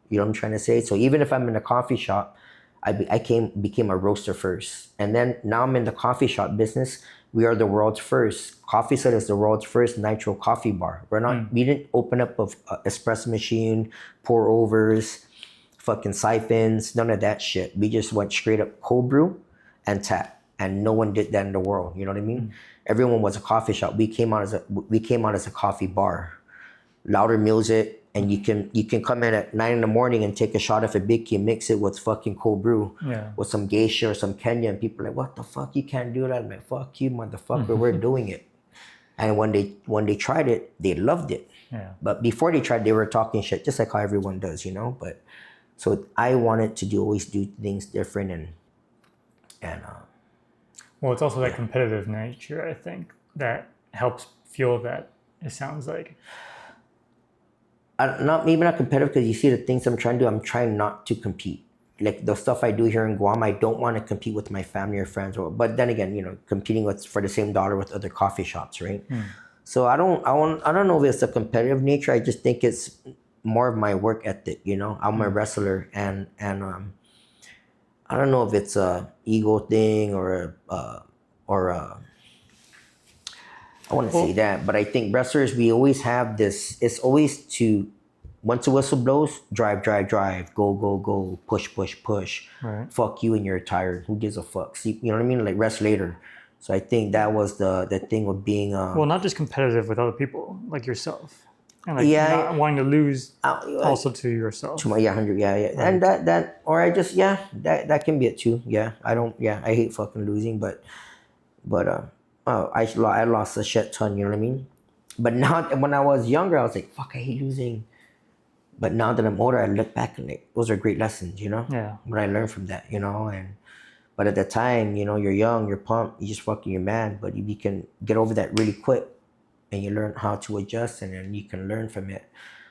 You know what I'm trying to say? So even if I'm in a coffee shop, I became a roaster first, and then now I'm in the coffee shop business. We are the world's first. Coffee Slut is the world's first nitro coffee bar. We didn't open up a espresso machine, pour overs, fucking siphons, none of that shit. We just went straight up cold brew and tap, and no one did that in the world. You know what I mean? Everyone was a coffee shop. We came out as a coffee bar. Louder music, and you can come in at 9 a.m. and take a shot of a big key, mix it with fucking cold brew, with some geisha or some Kenya, and people are like, what the fuck, you can't do that? I'm like, fuck you, motherfucker, we're doing it. And when they tried it, they loved it. Yeah. But before they tried, they were talking shit, just like how everyone does, you know. But so I wanted to always do things different, and well, it's also that competitive nature, I think, that helps fuel that. It sounds like. Maybe not competitive, because you see the things I'm trying to do, I'm trying not to compete. Like the stuff I do here in Guam, I don't want to compete with my family or friends. But then again, you know, competing for the same dollar with other coffee shops, right? So I don't know if it's a competitive nature. I just think it's more of my work ethic. You know, I'm a wrestler, and I don't know if it's a ego thing or I want to say that, but I think wrestlers, we always have this. It's always to, once the whistle blows, drive, go, push. Right. Fuck you and you're tired. Who gives a fuck? See, you know what I mean? Like, rest later. So I think that was the thing with being. Well, not just competitive with other people, like yourself, and like not wanting to lose also to yourself. 100, right. And that, or I just, that can be it too. Yeah, I hate fucking losing, but I lost a shit ton, you know what I mean? But now, when I was younger, I was like, fuck, I hate losing. But now that I'm older, I look back and like, those are great lessons, you know? Yeah. What I learned from that, you know? But at the time, you know, you're young, you're pumped, you're mad, but you can get over that really quick. and you learn how to adjust, and then you can learn from it.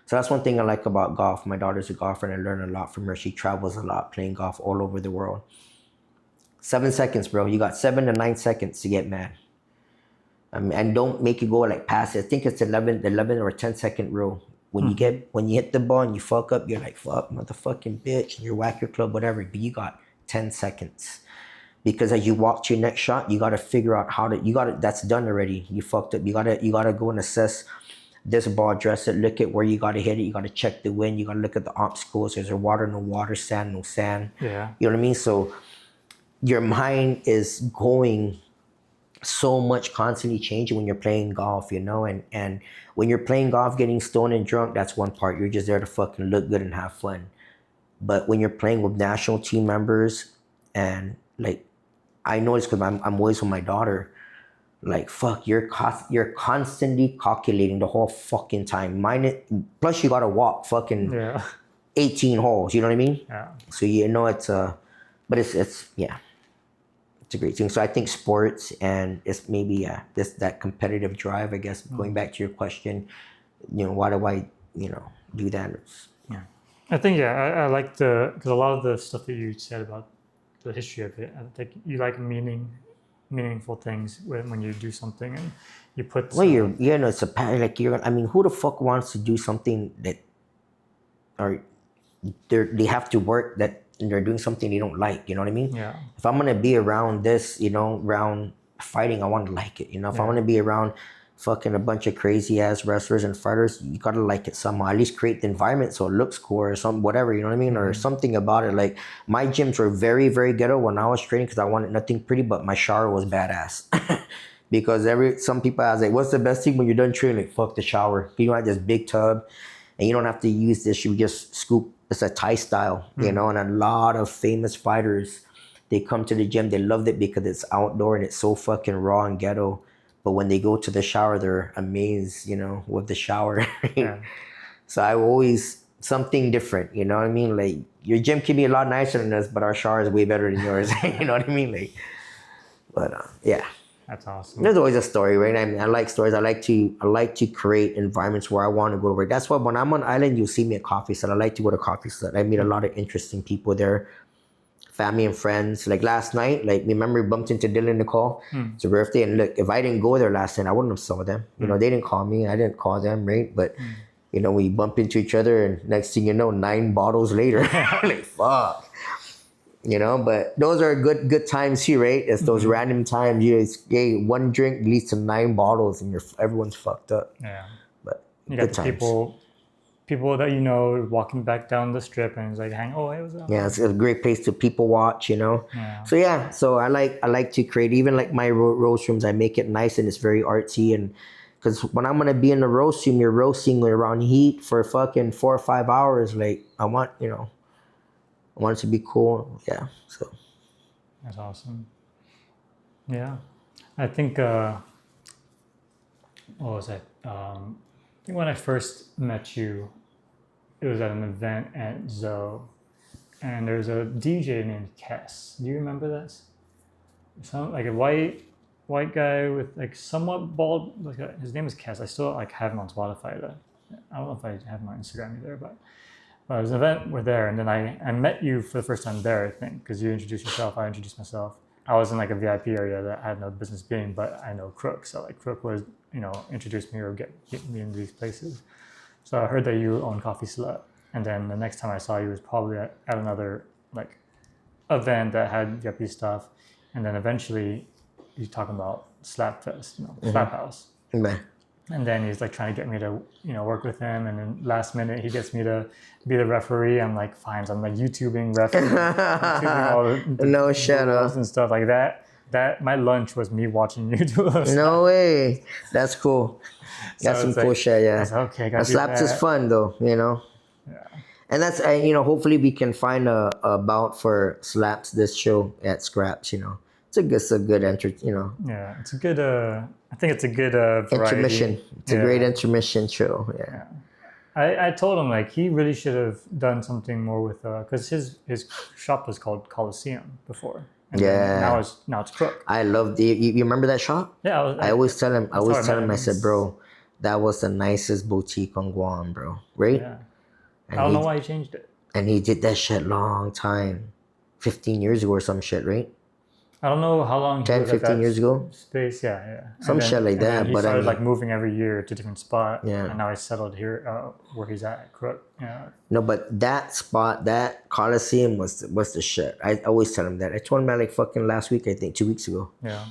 So that's one thing I like about golf. My daughter's a golfer, and I learn a lot from her. She travels a lot playing golf all over the world. 7 seconds, bro. You got 7 to 9 seconds to get mad. And don't make it go like past it. I think it's 11 or 10-second rule. When you hit the ball and you fuck up, you're like, fuck, motherfucking bitch, and you whack your club, whatever. But you got 10 seconds. Because as you walk to your next shot, you gotta figure out that's done already. You fucked up. You gotta go and assess this ball, address it, look at where you gotta hit it, you gotta check the wind, you gotta look at the obstacles. Is there water, no water, sand, no sand? Yeah. You know what I mean? So your mind is going so much, constantly changing when you're playing golf, you know, and when you're playing golf, getting stoned and drunk, that's one part. You're just there to fucking look good and have fun. But when you're playing with national team members, and like, I notice because I'm always with my daughter, like, fuck, you're constantly calculating the whole fucking time. Plus you gotta walk fucking 18 holes, you know what I mean? Yeah. So you know it's but it's yeah. It's a great thing. So I think sports, and it's maybe that competitive drive, I guess, going back to your question, you know, why do I, you know, do that? Yeah. I think I like because a lot of the stuff that you said about the history of it, I think you like meaningful things when you do something and you put. Well, it's a like I mean, who the fuck wants to do something that, or they have to work that they're doing something they don't like, you know what I mean? Yeah. If I'm gonna be around this, you know, around fighting, I want to like it, you know. If I want to be around fucking a bunch of crazy ass wrestlers and fighters, you gotta like it somehow. At least create the environment so it looks cool or something, whatever, you know what I mean? Or something about it. Like, my gyms were very, very ghetto when I was training because I wanted nothing pretty, but my shower was badass. Because some people ask, like, what's the best thing when you're done training? Like, fuck the shower. You don't have this big tub, and you don't have to use this. You just scoop. It's a Thai style, you know, and a lot of famous fighters, they come to the gym, they loved it because it's outdoor and it's so fucking raw and ghetto. But when they go to the shower, they're amazed, you know, with the shower. Yeah. So I always, something different, you know what I mean? Like, your gym can be a lot nicer than us, but our shower is way better than yours. You know what I mean? Like, but yeah. That's awesome. There's always a story, right? I mean, I like stories. I like to create environments where I want to go to work. That's why when I'm on island, you'll see me at Coffee Slut. I like to go to Coffee Slut. I meet a lot of interesting people there, family and friends. Like last night, like, remember we bumped into Dylan and Nicole. It's her birthday, and look, if I didn't go there last night, I wouldn't have saw them. You know, they didn't call me, I didn't call them, right? But you know, we bump into each other, and next thing you know, 9 bottles later, like, fuck. You know, but those are good times here, right? It's those random times. One drink leads to 9 bottles, and everyone's fucked up. Yeah, but you got the people that you know walking back down the strip, and it's like, hey, what's up? Yeah, it's a great place to people watch, you know. Yeah. So I like to create, even like my roast rooms. I make it nice and it's very artsy, and because when I'm gonna be in the roast room, you're roasting around heat for fucking 4 or 5 hours. Like, I want it to be cool. Yeah. So that's awesome. Yeah. I think what was it? I think when I first met you, it was at an event at Zoe, and there's a DJ named Kess. Do you remember this? Like a white guy with like somewhat bald. His name is Kess. I still like have him on Spotify though. I don't know if I have him on Instagram either, but it was an event. We're there, and then I met you for the first time there, I think, because you introduced yourself. I introduced myself. I was in like a VIP area that I had no business being, but I know Crook, so like Crook was, introduced me or get me into these places. So I heard that you own Coffee Slut, and then the next time I saw you was probably at another like event that had yuppie stuff, and then eventually you talking about Slap Fest, Slap House. Okay. And then he's like trying to get me to, work with him. And then last minute he gets me to be the referee. I'm like, fine. So I'm like YouTubing referee, YouTubing all the no shut up and stuff like that. That my lunch was me watching you do those. No way. That's cool. That's some cool shit. Yeah. Okay. Slaps is fun though, Yeah. And that's hopefully we can find a bout for Slaps this show at Scraps. It's a good Yeah, it's a good. I think it's a good variety. Intermission. It's a great intermission show. Yeah. I told him like he really should have done something more with because his shop was called Coliseum before. And now it's Crook. I love you remember that shop? Yeah. I always tell him. I said, bro, that was the nicest boutique on Guam, bro. Right? Yeah. And I don't know why he changed it. And he did that shit long time. 15 years ago or some shit, right? I don't know how long. 10, 15 years ago? Space, yeah. Some shit like that. Then he but started I mean, like moving every year to a different spot. Yeah. And now he's settled here where he's at Crook. Yeah. No, but that spot, that Coliseum was the shit. I always tell him that. I told him that like fucking last week, I think, 2 weeks ago. Yeah.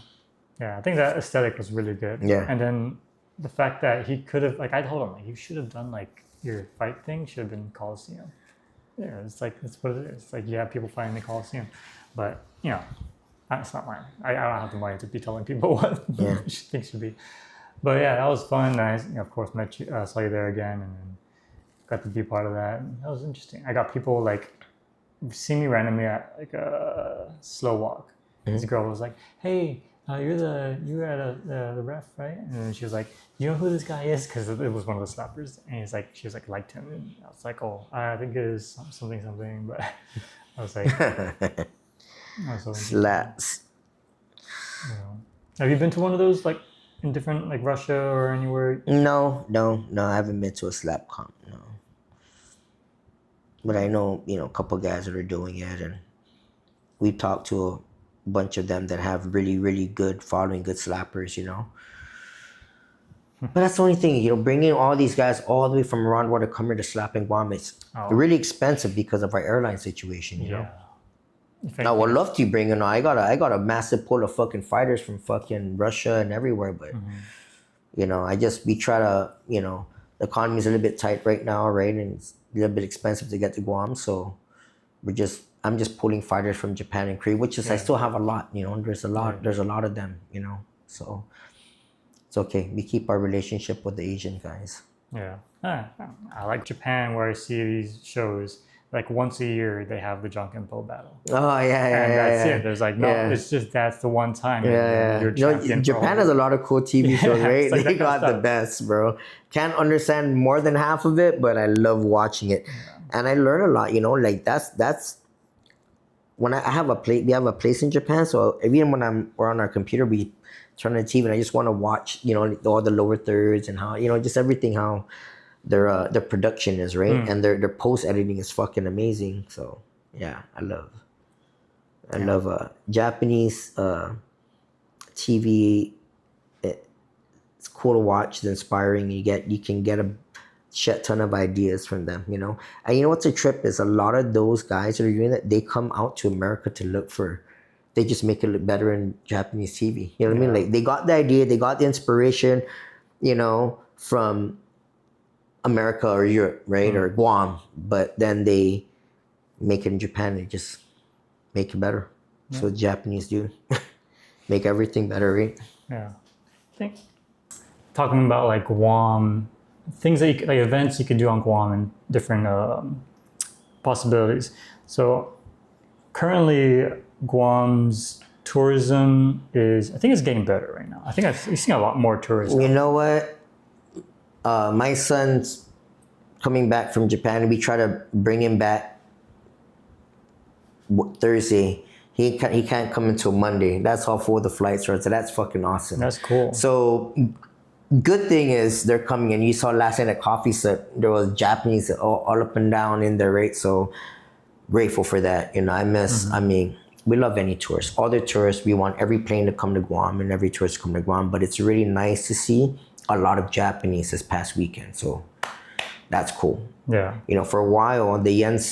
Yeah, I think that aesthetic was really good. Yeah. And then the fact that he could have, like, I told him, like, you should have done, like, your fight thing should have been Coliseum. Yeah, it's like, that's what it is. It's like, you have people fighting the Coliseum. But, you know, it's not mine. I don't have the money to be telling people what things should be. But yeah, that was fun. I, of course, met you, saw you there again, and then got to be part of that. And that was interesting. I got people, like, see me randomly at, like, a slow walk. Mm-hmm. This girl was like, hey, you were at the ref, right? And then she was like, you know who this guy is? Because it was one of the slappers. And he's like, she was like, liked him. And I was like, oh, I think it is something. But I was like, slaps. You know. Have you been to one of those, like, in different, like, Russia or anywhere? No, I haven't been to a slap comp, no. But I know, a couple guys that are doing it, and we talked to a bunch of them that have really, really good following, good slappers, But that's the only thing, bringing all these guys all the way from around where to come here to slapping Guam, it's really expensive because of our airline situation, you know. I would love to bring I got a massive pool of fucking fighters from fucking Russia and everywhere, but we try to, the economy's a little bit tight right now, right? And it's a little bit expensive to get to Guam, so I'm just pulling fighters from Japan and Korea, which is I still have a lot, there's a lot of them, so it's okay. We keep our relationship with the Asian guys. Yeah. I like Japan, where I see these shows, like once a year they have the Drunken-Po battle. Oh yeah. And that's it. There's like it's just that's the one time. Yeah. Japan has a lot of cool TV shows, right? Like they got the best, bro. Can't understand more than half of it, but I love watching it. Yeah. And I learn a lot, like that's when I have a place. We have a place in Japan, so even when we're on our computer, we turn on the TV and I just want to watch, all the lower thirds and how, just everything, how their production is, right? And their post editing is fucking amazing. So yeah, I love Japanese TV. It's cool to watch. It's inspiring. You can get a shit ton of ideas from them, And what's a trip is a lot of those guys that are doing that, they come out to America to look for. They just make it look better in Japanese TV. You know what I mean? Like they got the idea, they got the inspiration, from America or Europe, right? Or Guam. But then they make it in Japan, they just make it better. Yeah. So the Japanese do. Make everything better, right? Yeah. I think talking about like Guam, things that like events you can do on Guam and different possibilities. So currently Guam's tourism I think it's getting better right now. I think I've seen a lot more tourism. You know what? My son's coming back from Japan. We try to bring him back Thursday. He can't come until Monday. That's how full the flights are. So that's fucking awesome. That's cool. So good thing is they're coming in. You saw last night at Coffee Slut, there was Japanese all up and down in there, right? So grateful for that. I mean, we love any tourists. All the tourists, we want every plane to come to Guam and every tourist to come to Guam. But it's really nice to see a lot of Japanese this past weekend. So that's cool. Yeah. For a while, the yen's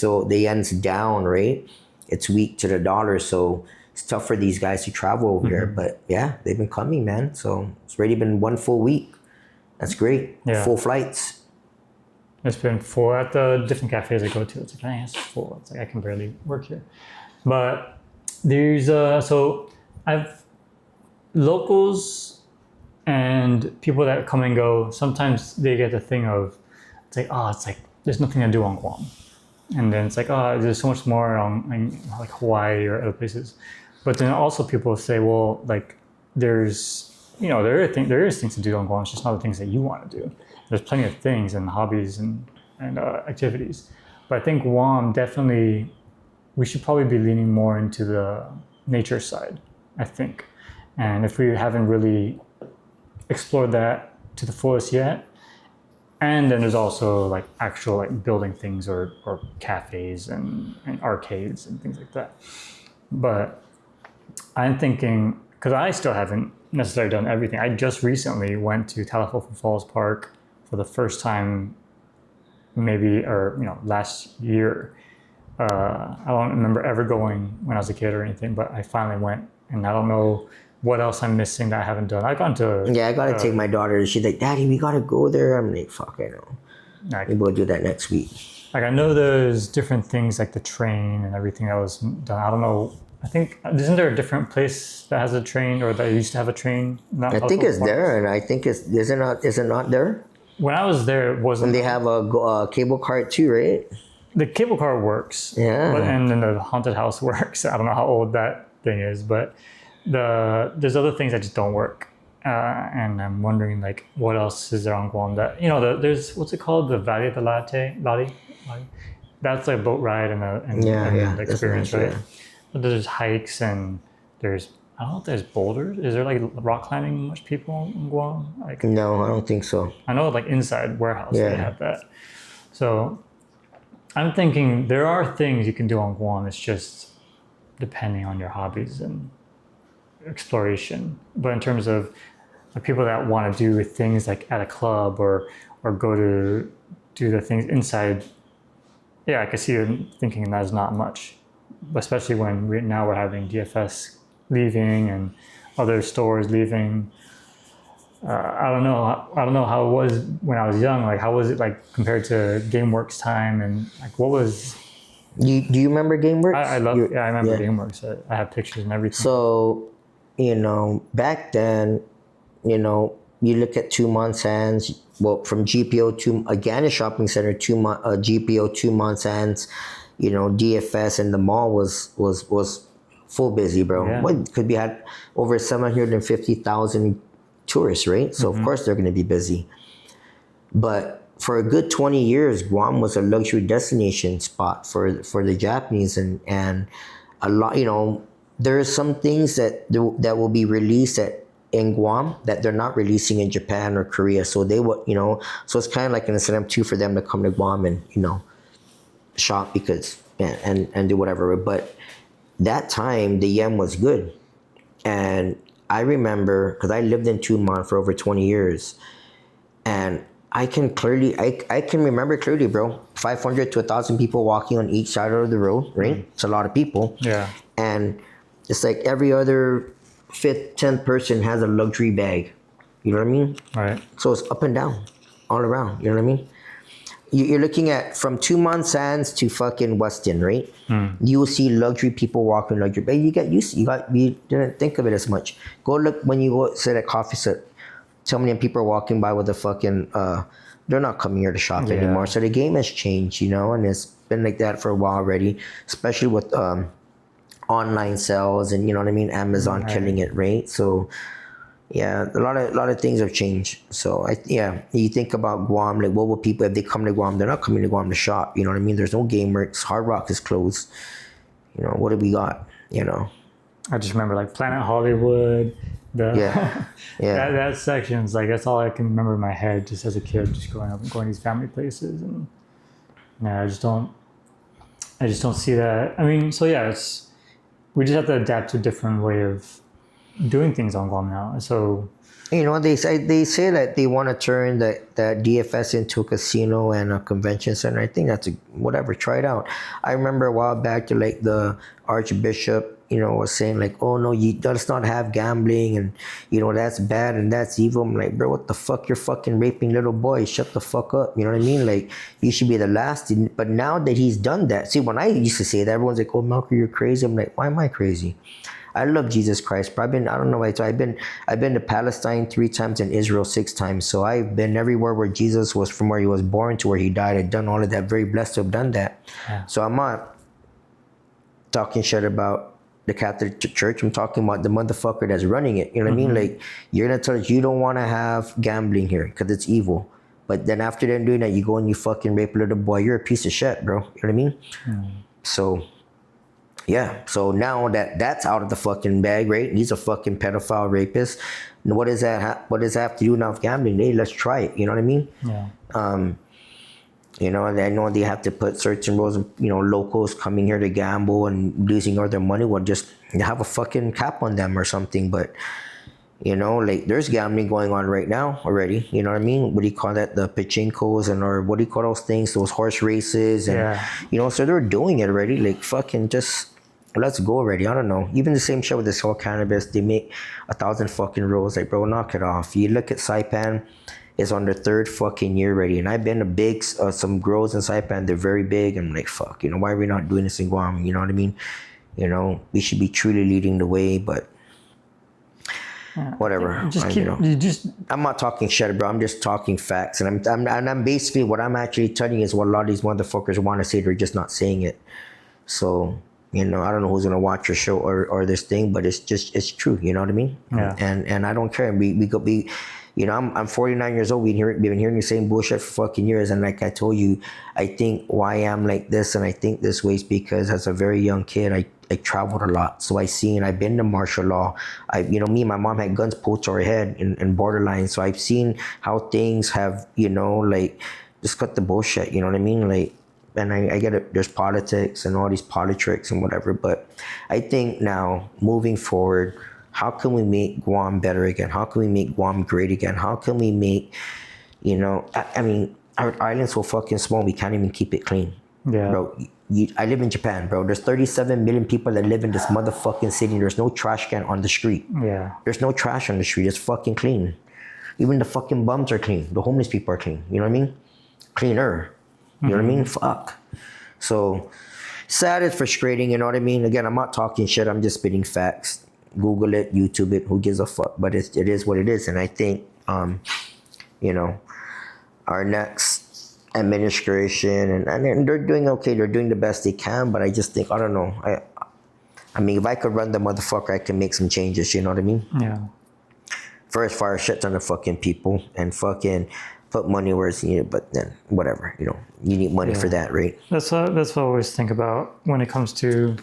down, right? It's weak to the dollar. So it's tough for these guys to travel over here. But yeah, they've been coming, man. So it's already been 1 full week. That's great. Yeah. Full flights. It's been full at the different cafes I go to. It's like, it's full. It's like I can barely work here. But there's so I've locals and people that come and go. Sometimes they get the thing of it's like there's nothing to do on Guam, and then it's like there's so much more on like Hawaii or other places. But then also people say, well, like there is things to do on Guam. It's just not the things that you want to do. There's plenty of things and hobbies and activities, but I think Guam definitely. We should probably be leaning more into the nature side, I think. And if we haven't really explored that to the fullest yet, And then there's also like actual like building things or cafes and arcades and things like that. But I'm thinking, because I still haven't necessarily done everything. I just recently went to Talafofa Falls Park for the first time, maybe, or last year. I don't remember ever going when I was a kid or anything, but I finally went, and I don't know what else I'm missing that I haven't done. I've gone to... Yeah, I gotta take my daughter. She's like, Daddy, we gotta go there. I'm like, fuck, I know. Maybe we'll do that next week. Like, I know there's different things like the train and everything that was done. I don't know. I think, isn't there a different place that has a train, or that used to have a train? I think it's there, and I think is it not there? When I was there, it wasn't. And they have a cable car too, right? The cable car works. Yeah. And then the haunted house works. I don't know how old that thing is, but there's other things that just don't work. And I'm wondering, like, what else is there on Guam that, there's, what's it called? The Valley of the Lati? That's like a boat ride and the experience, right? Yeah. But there's hikes and there's, I don't know if there's boulders. Is there like rock climbing much people in Guam? Like, no, I don't think so. I know like inside warehouse they have that. So I'm thinking there are things you can do on Guam. It's just depending on your hobbies and exploration. But in terms of people that want to do things like at a club or go to do the things inside, yeah, I can see you thinking that's not much. Especially when we're having DFS leaving and other stores leaving. I don't know how it was when I was young. Like, how was it like compared to GameWorks time, and like what was? Do you remember GameWorks? I remember GameWorks. I have pictures and everything. So, back then, you look at 2 months hands. Well, from GPO to again a shopping center, GPO 2 months hands. DFS and the mall was full busy, bro. Yeah. What could be had over 750,000 tourists, right? So of course they're going to be busy. But for a good 20 years, Guam was a luxury destination spot for the Japanese, and a lot. There are some things that will be released in Guam that they're not releasing in Japan or Korea. So they would, so it's kind of like an incentive too for them to come to Guam and shop because and do whatever. But that time the yen was good, and I remember because I lived in Tumon for over 20 years, and I can remember clearly, bro. 500 to 1,000 people walking on each side of the road, right? It's a lot of people. Yeah. And it's like every other 5th, 10th person has a luxury bag. You know what I mean? Right. So it's up and down, all around. You know what I mean? You're looking at from Tumon Sands to fucking Weston, right? You will see luxury people walking luxury. But you get used. You didn't think of it as much. Go look when you go sit at Coffee Slut. Tell me people are walking by with a fucking. They're not coming here to shop anymore. So the game has changed, and it's been like that for a while already. Especially with online sales and Amazon killing it, right? So. Yeah, a lot of things have changed. So you think about Guam, like what will people if they come to Guam? They're not coming to Guam to shop. You know what I mean? There's no GameWorks. Hard Rock is closed. What do we got? I just remember like Planet Hollywood. That section's like that's all I can remember in my head just as a kid, just growing up and going to these family places, and I just don't see that. I mean, so yeah, we just have to adapt to a different way of doing things on Guam now. So they say that they want to turn that DFS into a casino and a convention center. I think that's whatever. Try it out. I remember a while back to like the Archbishop, was saying like, oh no, let's not have gambling and that's bad and that's evil. I'm like, bro, what the fuck? You're fucking raping little boys. Shut the fuck up. You know what I mean? Like you should be the last. But now that he's done that, see, when I used to say that, everyone's like, oh Melchor, you're crazy. I'm like, why am I crazy? I love Jesus Christ, but I've been to Palestine 3 times and Israel 6 times. So I've been everywhere where Jesus was, from where he was born to where he died. I've done all of that. Very blessed to have done that. Yeah. So I'm not talking shit about the Catholic Church. I'm talking about the motherfucker that's running it. You know what I mean? Like, you're going to tell us you don't want to have gambling here because it's evil. But then after them doing that, you go and you fucking rape a little boy. You're a piece of shit, bro. You know what I mean? So Yeah. So now that's out of the fucking bag, right? He's a fucking pedophile rapist. And what does that have to do now with gambling? Hey, let's try it. You know what I mean? Yeah. And I know they have to put certain rules. Locals coming here to gamble and losing all their money will just have a fucking cap on them or something. But like there's gambling going on right now already. You know what I mean? What do you call that? The pachinkos or what do you call those things? Those horse races and so they're doing it already. Like fucking just let's go already. I don't know. Even the same shit with this whole cannabis. They make 1,000 fucking rules. Like bro, knock it off. You look at Saipan. It's on their 3rd fucking year already, and I've been to big some grows in Saipan. They're very big. I'm like, fuck, why are we not doing this in Guam? You know what I mean? We should be truly leading the way, but whatever. I'm not talking shit, bro. I'm just talking facts, and I'm basically what I'm actually telling you is what a lot of these motherfuckers want to say. They're just not saying it. So I don't know who's gonna watch your show or this thing, but it's true. You know what I mean? Yeah. And I don't care. I'm 49 years old. We've been hearing the same bullshit for fucking years. And like I told you, I think why I'm like this and I think this way is because as a very young kid, I traveled a lot. So I've been to martial law. Me and my mom had guns pulled to our head in borderline. So I've seen how things have, just cut the bullshit. You know what I mean? Like, and I get it. There's politics and all these politics and whatever. But I think now moving forward, how can we make Guam better again? How can we make Guam great again? How can we make, our island's so fucking small, we can't even keep it clean. Yeah. Bro, I live in Japan, bro. There's 37 million people that live in this motherfucking city. There's no trash can on the street. Yeah. There's no trash on the street. It's fucking clean. Even the fucking bums are clean. The homeless people are clean. You know what I mean? Cleaner. You know what I mean? Fuck. So, sad, it's frustrating, you know what I mean? Again, I'm not talking shit. I'm just spitting facts. Google it, YouTube it, who gives a fuck? But it is what it is. And I think, our next administration, and they're doing okay. They're doing the best they can. But I just think, I don't know. I mean, if I could run the motherfucker, I can make some changes. You know what I mean? Yeah. First, fire shit ton of fucking people and fucking put money where it's needed. But then, whatever. You need money for that, right? That's what I always think about when it comes to...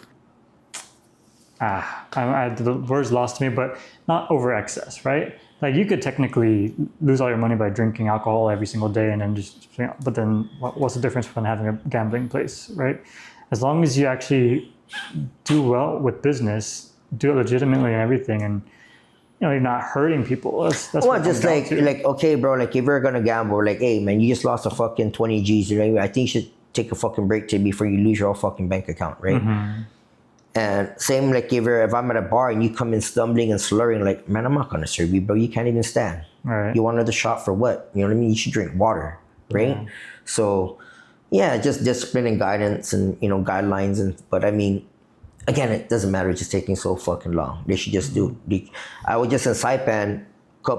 the word's lost to me, but not over excess, right? Like you could technically lose all your money by drinking alcohol every single day and then but then what's the difference from having a gambling place, right? As long as you actually do well with business, do it legitimately and everything, and you're not hurting people. That's well, just like okay, bro, like if you're gonna gamble, like, hey man, you just lost a fucking 20 G's, I think you should take a fucking break before you lose your whole fucking bank account, right? Mm-hmm. And same like if I'm at a bar and you come in stumbling and slurring, like, man, I'm not gonna serve you, bro. You can't even stand. Right. You want another shot for what? You know what I mean? You should drink water, right? Yeah. So, yeah, just discipline and guidance and guidelines but I mean, again, it doesn't matter. It's just taking so fucking long. They should just do. I was just in Saipan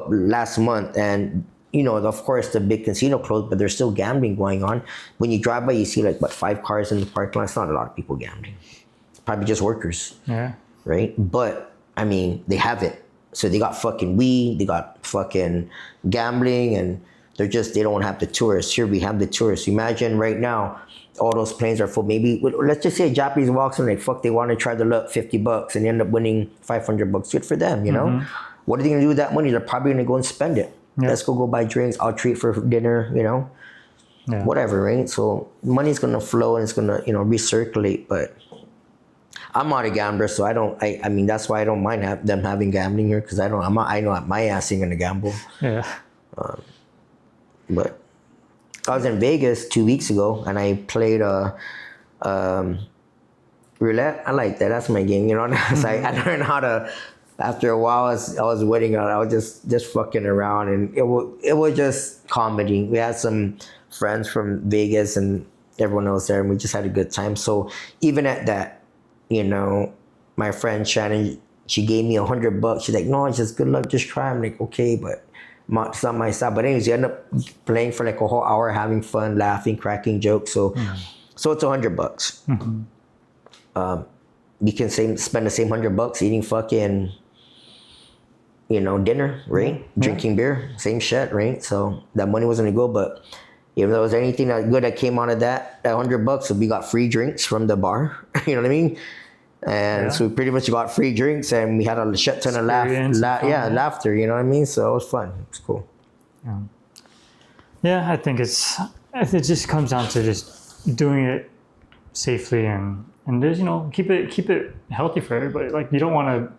last month and. Of course, the big casino closed, but there's still gambling going on. When you drive by, you see 5 cars in the parking lot. It's not a lot of people gambling. Probably just workers. Yeah. Right? But, I mean, they have it. So they got fucking weed, they got fucking gambling, and they don't have the tourists. Here we have the tourists. Imagine right now, all those planes are full. Maybe, let's just say a Japanese walks in, they want to try the luck, $50, and they end up winning $500. Good for them, you know? Mm-hmm. What are they going to do with that money? They're probably going to go and spend it. Yeah. Let's go buy drinks. I'll treat for dinner, Yeah. Whatever, right? So money's going to flow and it's going to, recirculate, but I'm not a gambler, so I mean, that's why I don't mind them having gambling here, because I know my ass ain't gonna gamble. Yeah. But I was in Vegas 2 weeks ago, and I played roulette. I like that. That's my game, So I learned how to. After a while, I was waiting on. I was just fucking around, and it was just comedy. We had some friends from Vegas, and everyone else there, and we just had a good time. So even at that. My friend Shannon, she gave me $100. She's like, no, it's just good luck, just try. I'm like, okay, but it's not my style. But anyways, you end up playing for a whole hour, having fun, laughing, cracking jokes. So, so it's $100. Mm-hmm. You can spend the same $100 eating fucking, dinner, right? Mm-hmm. Drinking beer, same shit, right? So that money wasn't gonna go, but if there was anything that good that came out of that $100, we got free drinks from the bar. You know what I mean? And so we pretty much got free drinks, and we had a shit ton of laughter. You know what I mean? So it was fun. It was cool. Yeah, I think it just comes down to just doing it safely and there's keep it healthy for everybody. Like, you don't want to.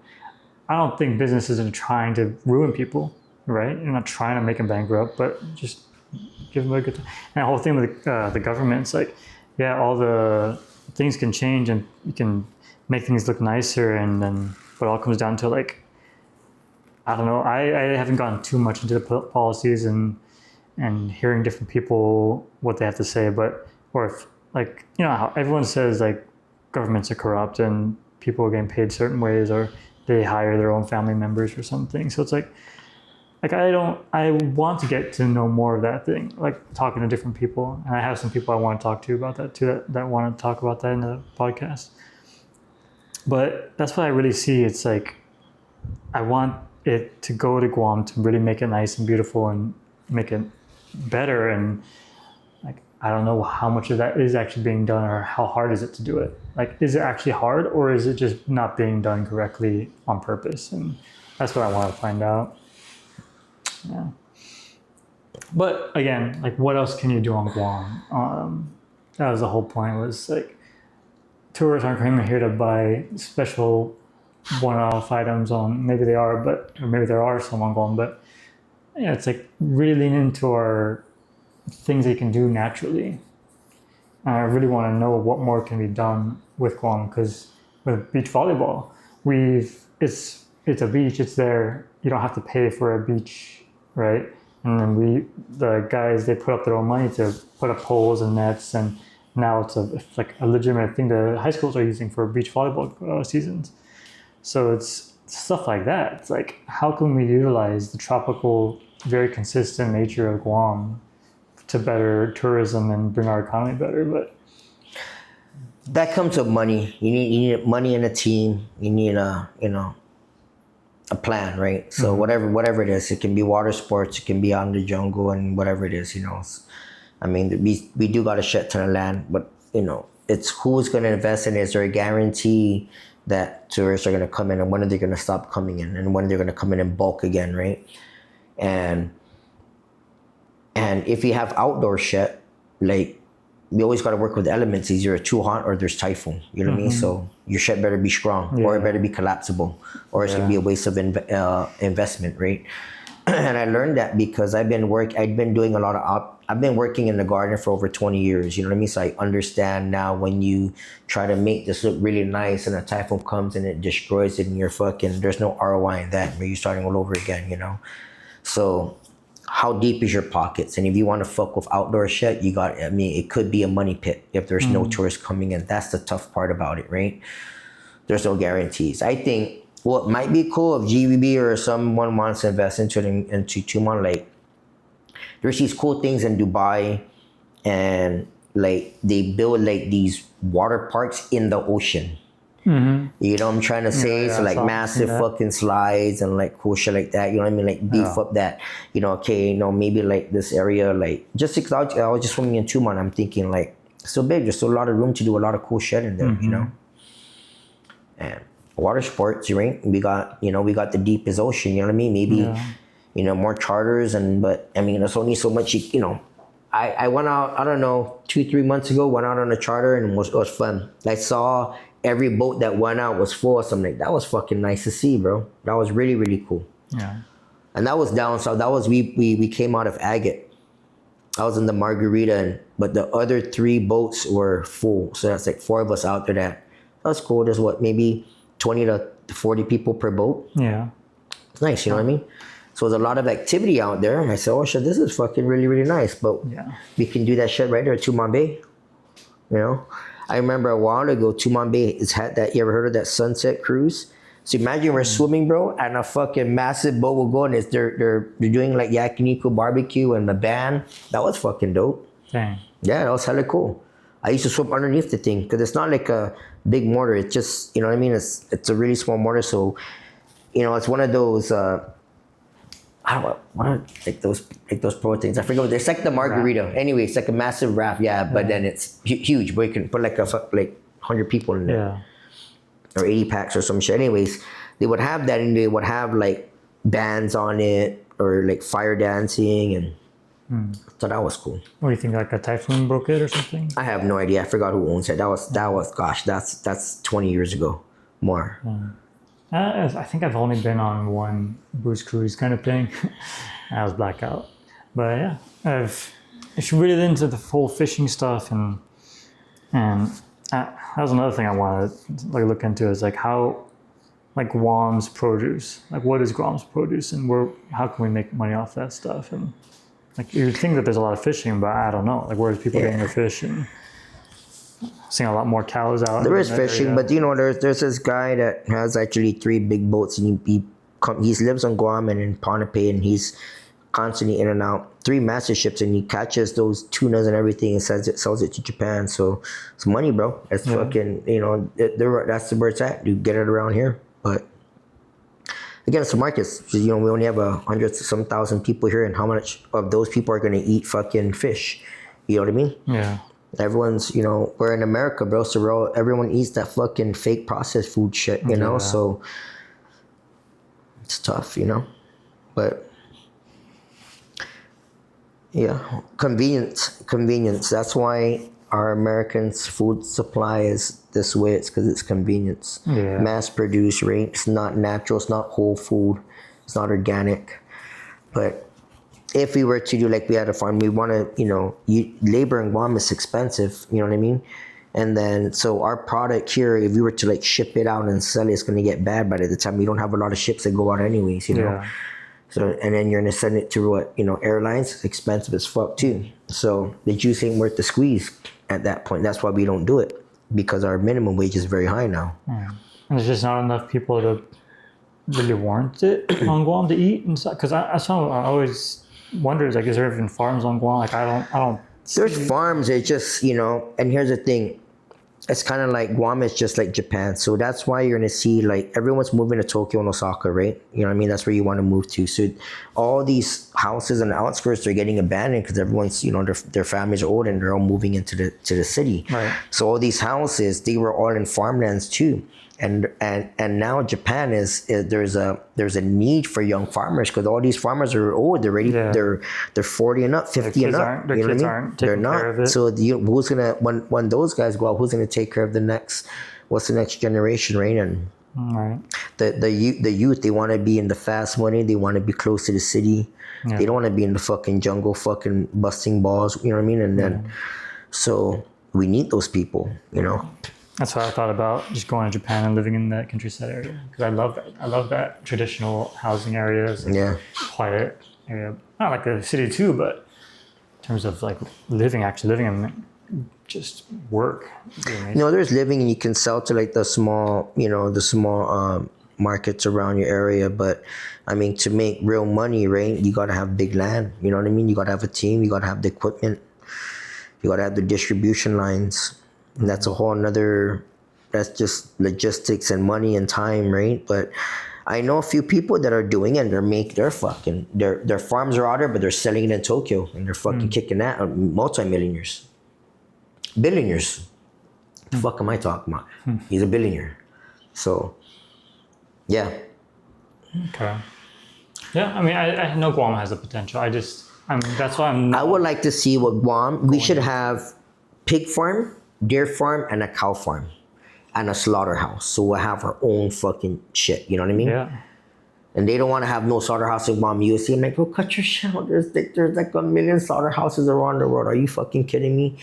I don't think businesses are trying to ruin people, right? You're not trying to make them bankrupt, but just give them a good time. And the whole thing with the government, it's like, yeah, all the things can change and you can make things look nicer, and then but it all comes down to, like, I don't know. I haven't gone too much into the policies and hearing different people what they have to say, but or if, like, how everyone says, like, governments are corrupt and people are getting paid certain ways, or they hire their own family members or something. So it's like I want to get to know more of that thing, like talking to different people. And I have some people I want to talk to about that too, that want to talk about that in the podcast. But that's what I really see. It's like, I want it to go to Guam to really make it nice and beautiful and make it better. And, like, I don't know how much of that is actually being done, or how hard is it to do it? Like, is it actually hard, or is it just not being done correctly on purpose? And that's what I want to find out. Yeah. But again, like, what else can you do on Guam? That was the whole point, was like, tourists aren't coming here to buy special one-off items on, maybe they are, or maybe there are some on Guam, but yeah, it's like really lean into our things they can do naturally. And I really want to know what more can be done with Guam, because with beach volleyball, it's a beach, it's there, you don't have to pay for a beach, right? And then the guys, they put up their own money to put up poles and nets, and now it's like a legitimate thing the high schools are using for beach volleyball seasons. So it's stuff like that. It's like, how can we utilize the tropical, very consistent nature of Guam to better tourism and bring our economy better? But that comes with money. You need money in a team. You need a plan, right? So whatever it is, it can be water sports, it can be out in the jungle, and whatever it is, I mean, we do got a shit ton of land, but it's who's going to invest in it. Is there a guarantee that tourists are going to come in, and when are they going to stop coming in, and when they're going to come in bulk again, right? And if you have outdoor shit, like, we always got to work with the elements. Either it's too hot or there's typhoon. You know what I mean? So your shit better be strong, or it better be collapsible, or it's gonna be a waste of investment, right? And I learned that because I've been working in the garden for over 20 years. You know what I mean? So I understand now, when you try to make this look really nice and a typhoon comes and it destroys it, and there's no ROI in that. You're starting all over again, So how deep is your pockets? And if you want to fuck with outdoor shit, it could be a money pit if there's no tourists coming in. That's the tough part about it, right? There's no guarantees. I think what might be cool if GVB or someone wants to invest into Tumon, like, there's these cool things in Dubai, and like, they build like these water parks in the ocean. You know what I'm trying to say? So like massive fucking slides and like cool shit like that. You know what I mean? Like, beef up that, maybe like this area, like, just because I was just swimming in Tumon, I'm thinking, like, so big, there's still a lot of room to do a lot of cool shit in there, And water sports, right? We got the deepest ocean, you know what I mean? Maybe, more charters, but I mean, there's only so much, I went out, I don't know, 2-3 months ago, went out on a charter, and it was fun. I saw every boat that went out was full of something. That was fucking nice to see, bro. That was really, really cool. Yeah. And that was down south. That was, we came out of Agate. I was in the Margarita, but the other 3 boats were full. So that's like 4 of us out there. That was cool. There's maybe 20 to 40 people per boat. Yeah. It's nice, you know what I mean? So there's a lot of activity out there. And I said, oh shit, this is fucking really, really nice. But we can do that shit right there at Tumon Bay. I remember a while ago, Tumon Bay has had that. You ever heard of that sunset cruise? So imagine we're swimming, bro, and a fucking massive boat will go, and they're doing like yakiniku barbecue and the band. That was fucking dope. Dang. Yeah, that was hella cool. I used to swim underneath the thing because it's not like a big mortar. It's just, you know what I mean? It's a really small mortar. So, it's one of those. I don't know, like those pro things. I forget what it's like, the Margarita. Raft. Anyway, it's like a massive raft, but then it's huge. But you can put like 100 people in there. or 80 packs or some shit. Anyways, they would have that, and they would have like bands on it or like fire dancing, and so that was cool. What do you think? Like a typhoon broke it or something? I have no idea. I forgot who owns it. That was gosh, that's 20 years ago, more. I think I've only been on one booze cruise kind of thing. I was blackout, but yeah, if you're really into the whole fishing stuff, and that was another thing I wanted to like look into, is like how, like Guam's produce, like what is Guam's produce, and how can we make money off that stuff? And like you would think that there's a lot of fishing, but I don't know. Like where's people getting their fish? And seeing a lot more cows out. There is fishing, area. But there's this guy that has actually 3 big boats, and he lives on Guam and in Ponape, and he's constantly in and out. 3 massive ships, and he catches those tunas and everything and sells it to Japan. So it's money, bro. It's fucking, that's where it's at. You get it around here, but again, it's the markets. We only have 100-some thousand people here, and how much of those people are going to eat fucking fish? You know what I mean? Yeah. Everyone's, we're in America, bro. So everyone eats that fucking fake processed food shit, you know? So it's tough, but yeah, convenience. That's why our Americans' food supply is this way. It's because it's convenience. Yeah. Mass produced, right? It's not natural. It's not whole food. It's not organic. But if we were to do like we had a farm, we want to, labor in Guam is expensive. You know what I mean? And then, so our product here, if we were to like ship it out and sell it, it's going to get bad by the time. We don't have a lot of ships that go out anyways, you know? Yeah. So, and then you're going to send it to airlines. It's expensive as fuck too. So the juice ain't worth the squeeze at that point. That's why we don't do it, because our minimum wage is very high now. Yeah. And there's just not enough people to really warrant it on Guam to eat and stuff. Because I always wonder, like, is there even farms on Guam? Like, I don't. There's farms. It's just, and here's the thing. It's kind of like Guam is just like Japan. So that's why you're going to see like everyone's moving to Tokyo and Osaka, right? You know what I mean? That's where you want to move to. So all these houses on the outskirts are getting abandoned because everyone's, their families are old and they're all moving into the city. Right. So all these houses, they were all in farmlands too. And now Japan there's a need for young farmers because all these farmers are old already. Yeah. They're 40 and up, 50 and up. Their kids aren't taking care of it. So who's gonna when those guys go out? Who's gonna take care of what's the next generation, right? And right. The youth, they want to be in the fast money. They want to be close to the city. Yeah. They don't want to be in the fucking jungle, fucking busting balls. You know what I mean? And then so we need those people. That's what I thought about, just going to Japan and living in that countryside area, because I love that. I love that traditional housing areas. Quiet area. Not like a city too, but in terms of like living and just work. There's living, and you can sell to like the small markets around your area. But I mean, to make real money, right? You got to have big land. You know what I mean? You got to have a team. You got to have the equipment. You got to have the distribution lines. And that's a whole nother, that's just logistics and money and time, right? But I know a few people that are doing it, and their farms are out there, but they're selling it in Tokyo, and they're fucking kicking that, multi-millionaires. Billionaires. What the fuck am I talking about? He's a billionaire. So, yeah. Okay. Yeah, I mean, I know Guam has the potential. That's why I would like to see what Guam, we should have pig farm, deer farm, and a cow farm, and a slaughterhouse. So we'll have our own fucking shit. You know what I mean? Yeah. And they don't want to have no slaughterhouse in Guam. You see, I'm like, bro, cut your shit out. There's like 1 million slaughterhouses around the world. Are you fucking kidding me?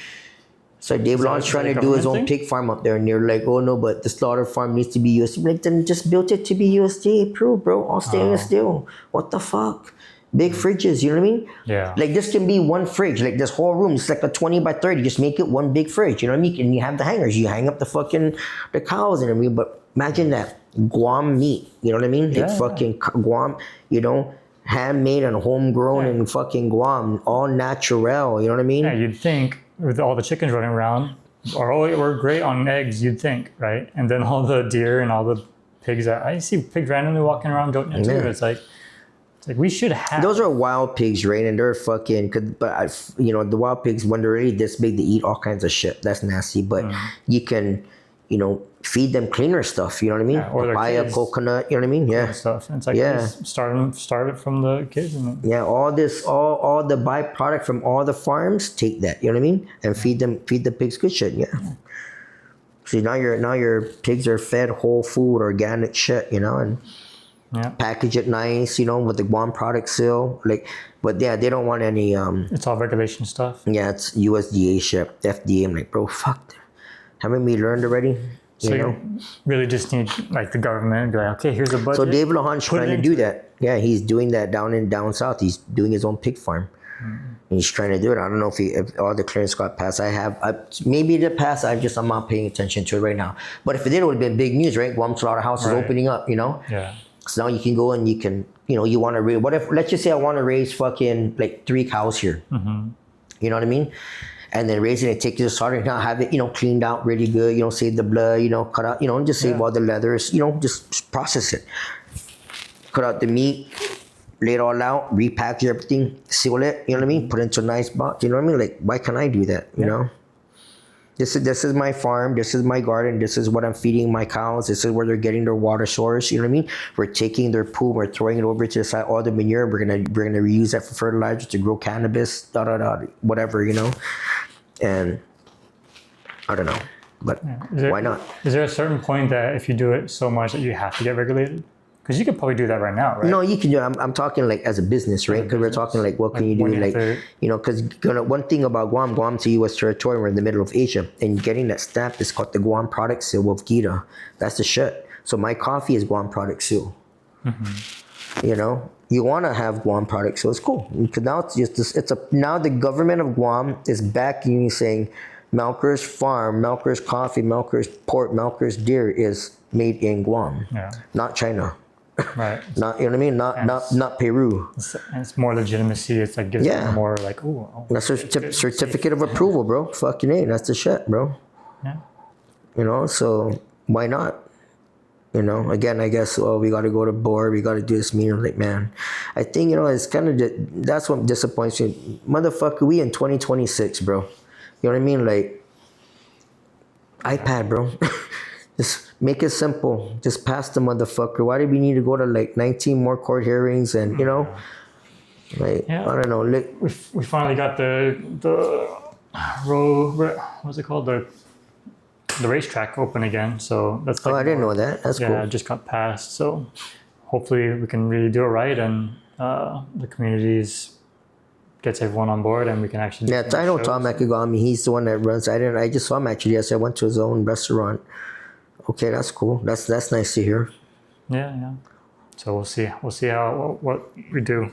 So Dave Long's trying to do his own pig farm up there, and they're like, oh no, but the slaughter farm needs to be USD. Like, then just built it to be USD approved, bro. All stainless steel. What the fuck? Big fridges, you know what I mean? Yeah. Like, this can be one fridge. Like, this whole room, it's like a 20 by 30. Just make it one big fridge, you know what I mean? And you have the hangers. You hang up the cows and everything. But imagine that. Guam meat, you know what I mean? Yeah. Like, fucking Guam, handmade and homegrown in fucking Guam. All natural, you know what I mean? Yeah, you'd think with all the chickens running around, we're great on eggs, you'd think, right? And then all the deer and all the pigs. I see pigs randomly walking around Jotnia too. It's like we should have. Those are wild pigs, right? And they're fucking. The wild pigs, when they're really this big, they eat all kinds of shit. That's nasty. But you can, feed them cleaner stuff. You know what I mean? Yeah, or their Papaya, kids. coconut. You know what I mean? Yeah. Stuff. And it's like, start it from the kids. And Yeah, all the byproduct from all the farms, take that. You know what I mean? And feed the pigs good shit. Yeah. See, now your pigs are fed whole food, organic shit. You know, and package it nice. You know, with the Guam product seal. Like, but yeah, they don't want any. It's all regulation stuff. Yeah, it's USDA shit, FDA. I'm like, bro, fuck. Haven't we learned already? So you really just need like the government to be like, okay, here's a budget. So Dave LaHan's trying to do that. Yeah, he's doing that down south. He's doing his own pig farm. And he's trying to do it. I don't know if all the clearance got passed. Maybe it did pass. I'm not paying attention to it right now. But if it did, it would have been big news, right? Guam slaughterhouse is opening up, you know? Yeah. So now you can go and you can, you want to raise, let's just say I want to raise fucking like 3 cows here. Mm-hmm. You know what I mean? And then raising it, take it to the slaughter, now have it, cleaned out really good, save the blood, cut out, and just save all the leathers, just process it. Cut out the meat, lay it all out, repackage everything, seal it, you know what I mean? Put it into a nice box, you know what I mean? Like, why can't I do that, you know? This is my farm, this is my garden, this is what I'm feeding my cows, this is where they're getting their water source, you know what I mean? We're taking their poo, we're throwing it over to the side, all the manure, we're gonna reuse that for fertilizer to grow cannabis, whatever, And I don't know, but why not? Is there a certain point that if you do it so much that you have to get regulated? Because you could probably do that right now, right? No, you can do it. I'm talking like as a business, right? Because we're talking like, what can you do? Like, because one thing about Guam's a U.S. territory. We're in the middle of Asia. And getting that stamp is called the Guam Product Seal with Gita. That's the shit. So my coffee is Guam Product Seal. Mm-hmm. You want to have Guam Product Seal. It's cool. Because now now the government of Guam is backing you saying, Melchor's farm, Melchor's coffee, Melchor's pork, Melchor's deer is made in Guam, not China. Right. Not, you know what I mean? Not Peru. It's more legitimacy. It's like gives it more like, that's a certificate of approval, bro. Fucking A. That's the shit, bro. Yeah. So why not? Again, I guess, we got to go to board. We got to do this meeting. I'm like, man, I think, it's kind of, that's what disappoints me. Motherfucker, we in 2026, bro. You know what I mean? Like, iPad, bro. Just make it simple. Just pass the motherfucker. Why do we need to go to like 19 more court hearings and, I don't know. We finally got the what's it called? The racetrack open again. So that's like I didn't know that. That's cool. Yeah, it just got passed. So hopefully we can really do it right and the communities gets everyone on board and we can actually I know Tom Makagami. He's the one that runs. I just saw him actually yesterday. I went to his own restaurant. Okay, that's cool. That's nice to hear. Yeah. So we'll see what we do.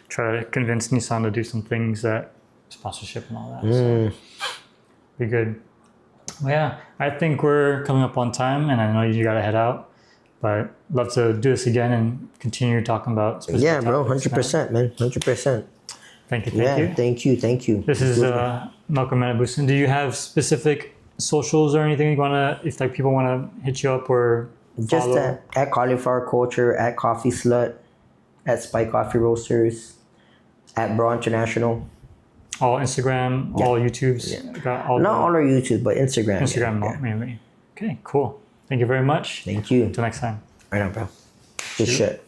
Try to convince Nissan to do some things that sponsorship and all that. So be good. Well, yeah, I think we're coming up on time, and I know you gotta head out. But love to do this again and continue talking about. Yeah, bro, 100%, man, 100%. Thank you. Thank you. This is Melchor Manibusan. Do you have specific socials or anything you wanna, if like people wanna hit you up or just follow? At Cauliflower Culture, at Coffee Slut, at Spike Coffee Roasters, at Bro International. All Instagram, all YouTube's. Not all our YouTube, but Instagram. Instagram mainly. Okay, cool. Thank you very much. Thank you. Until next time. Right on, bro. Good shit.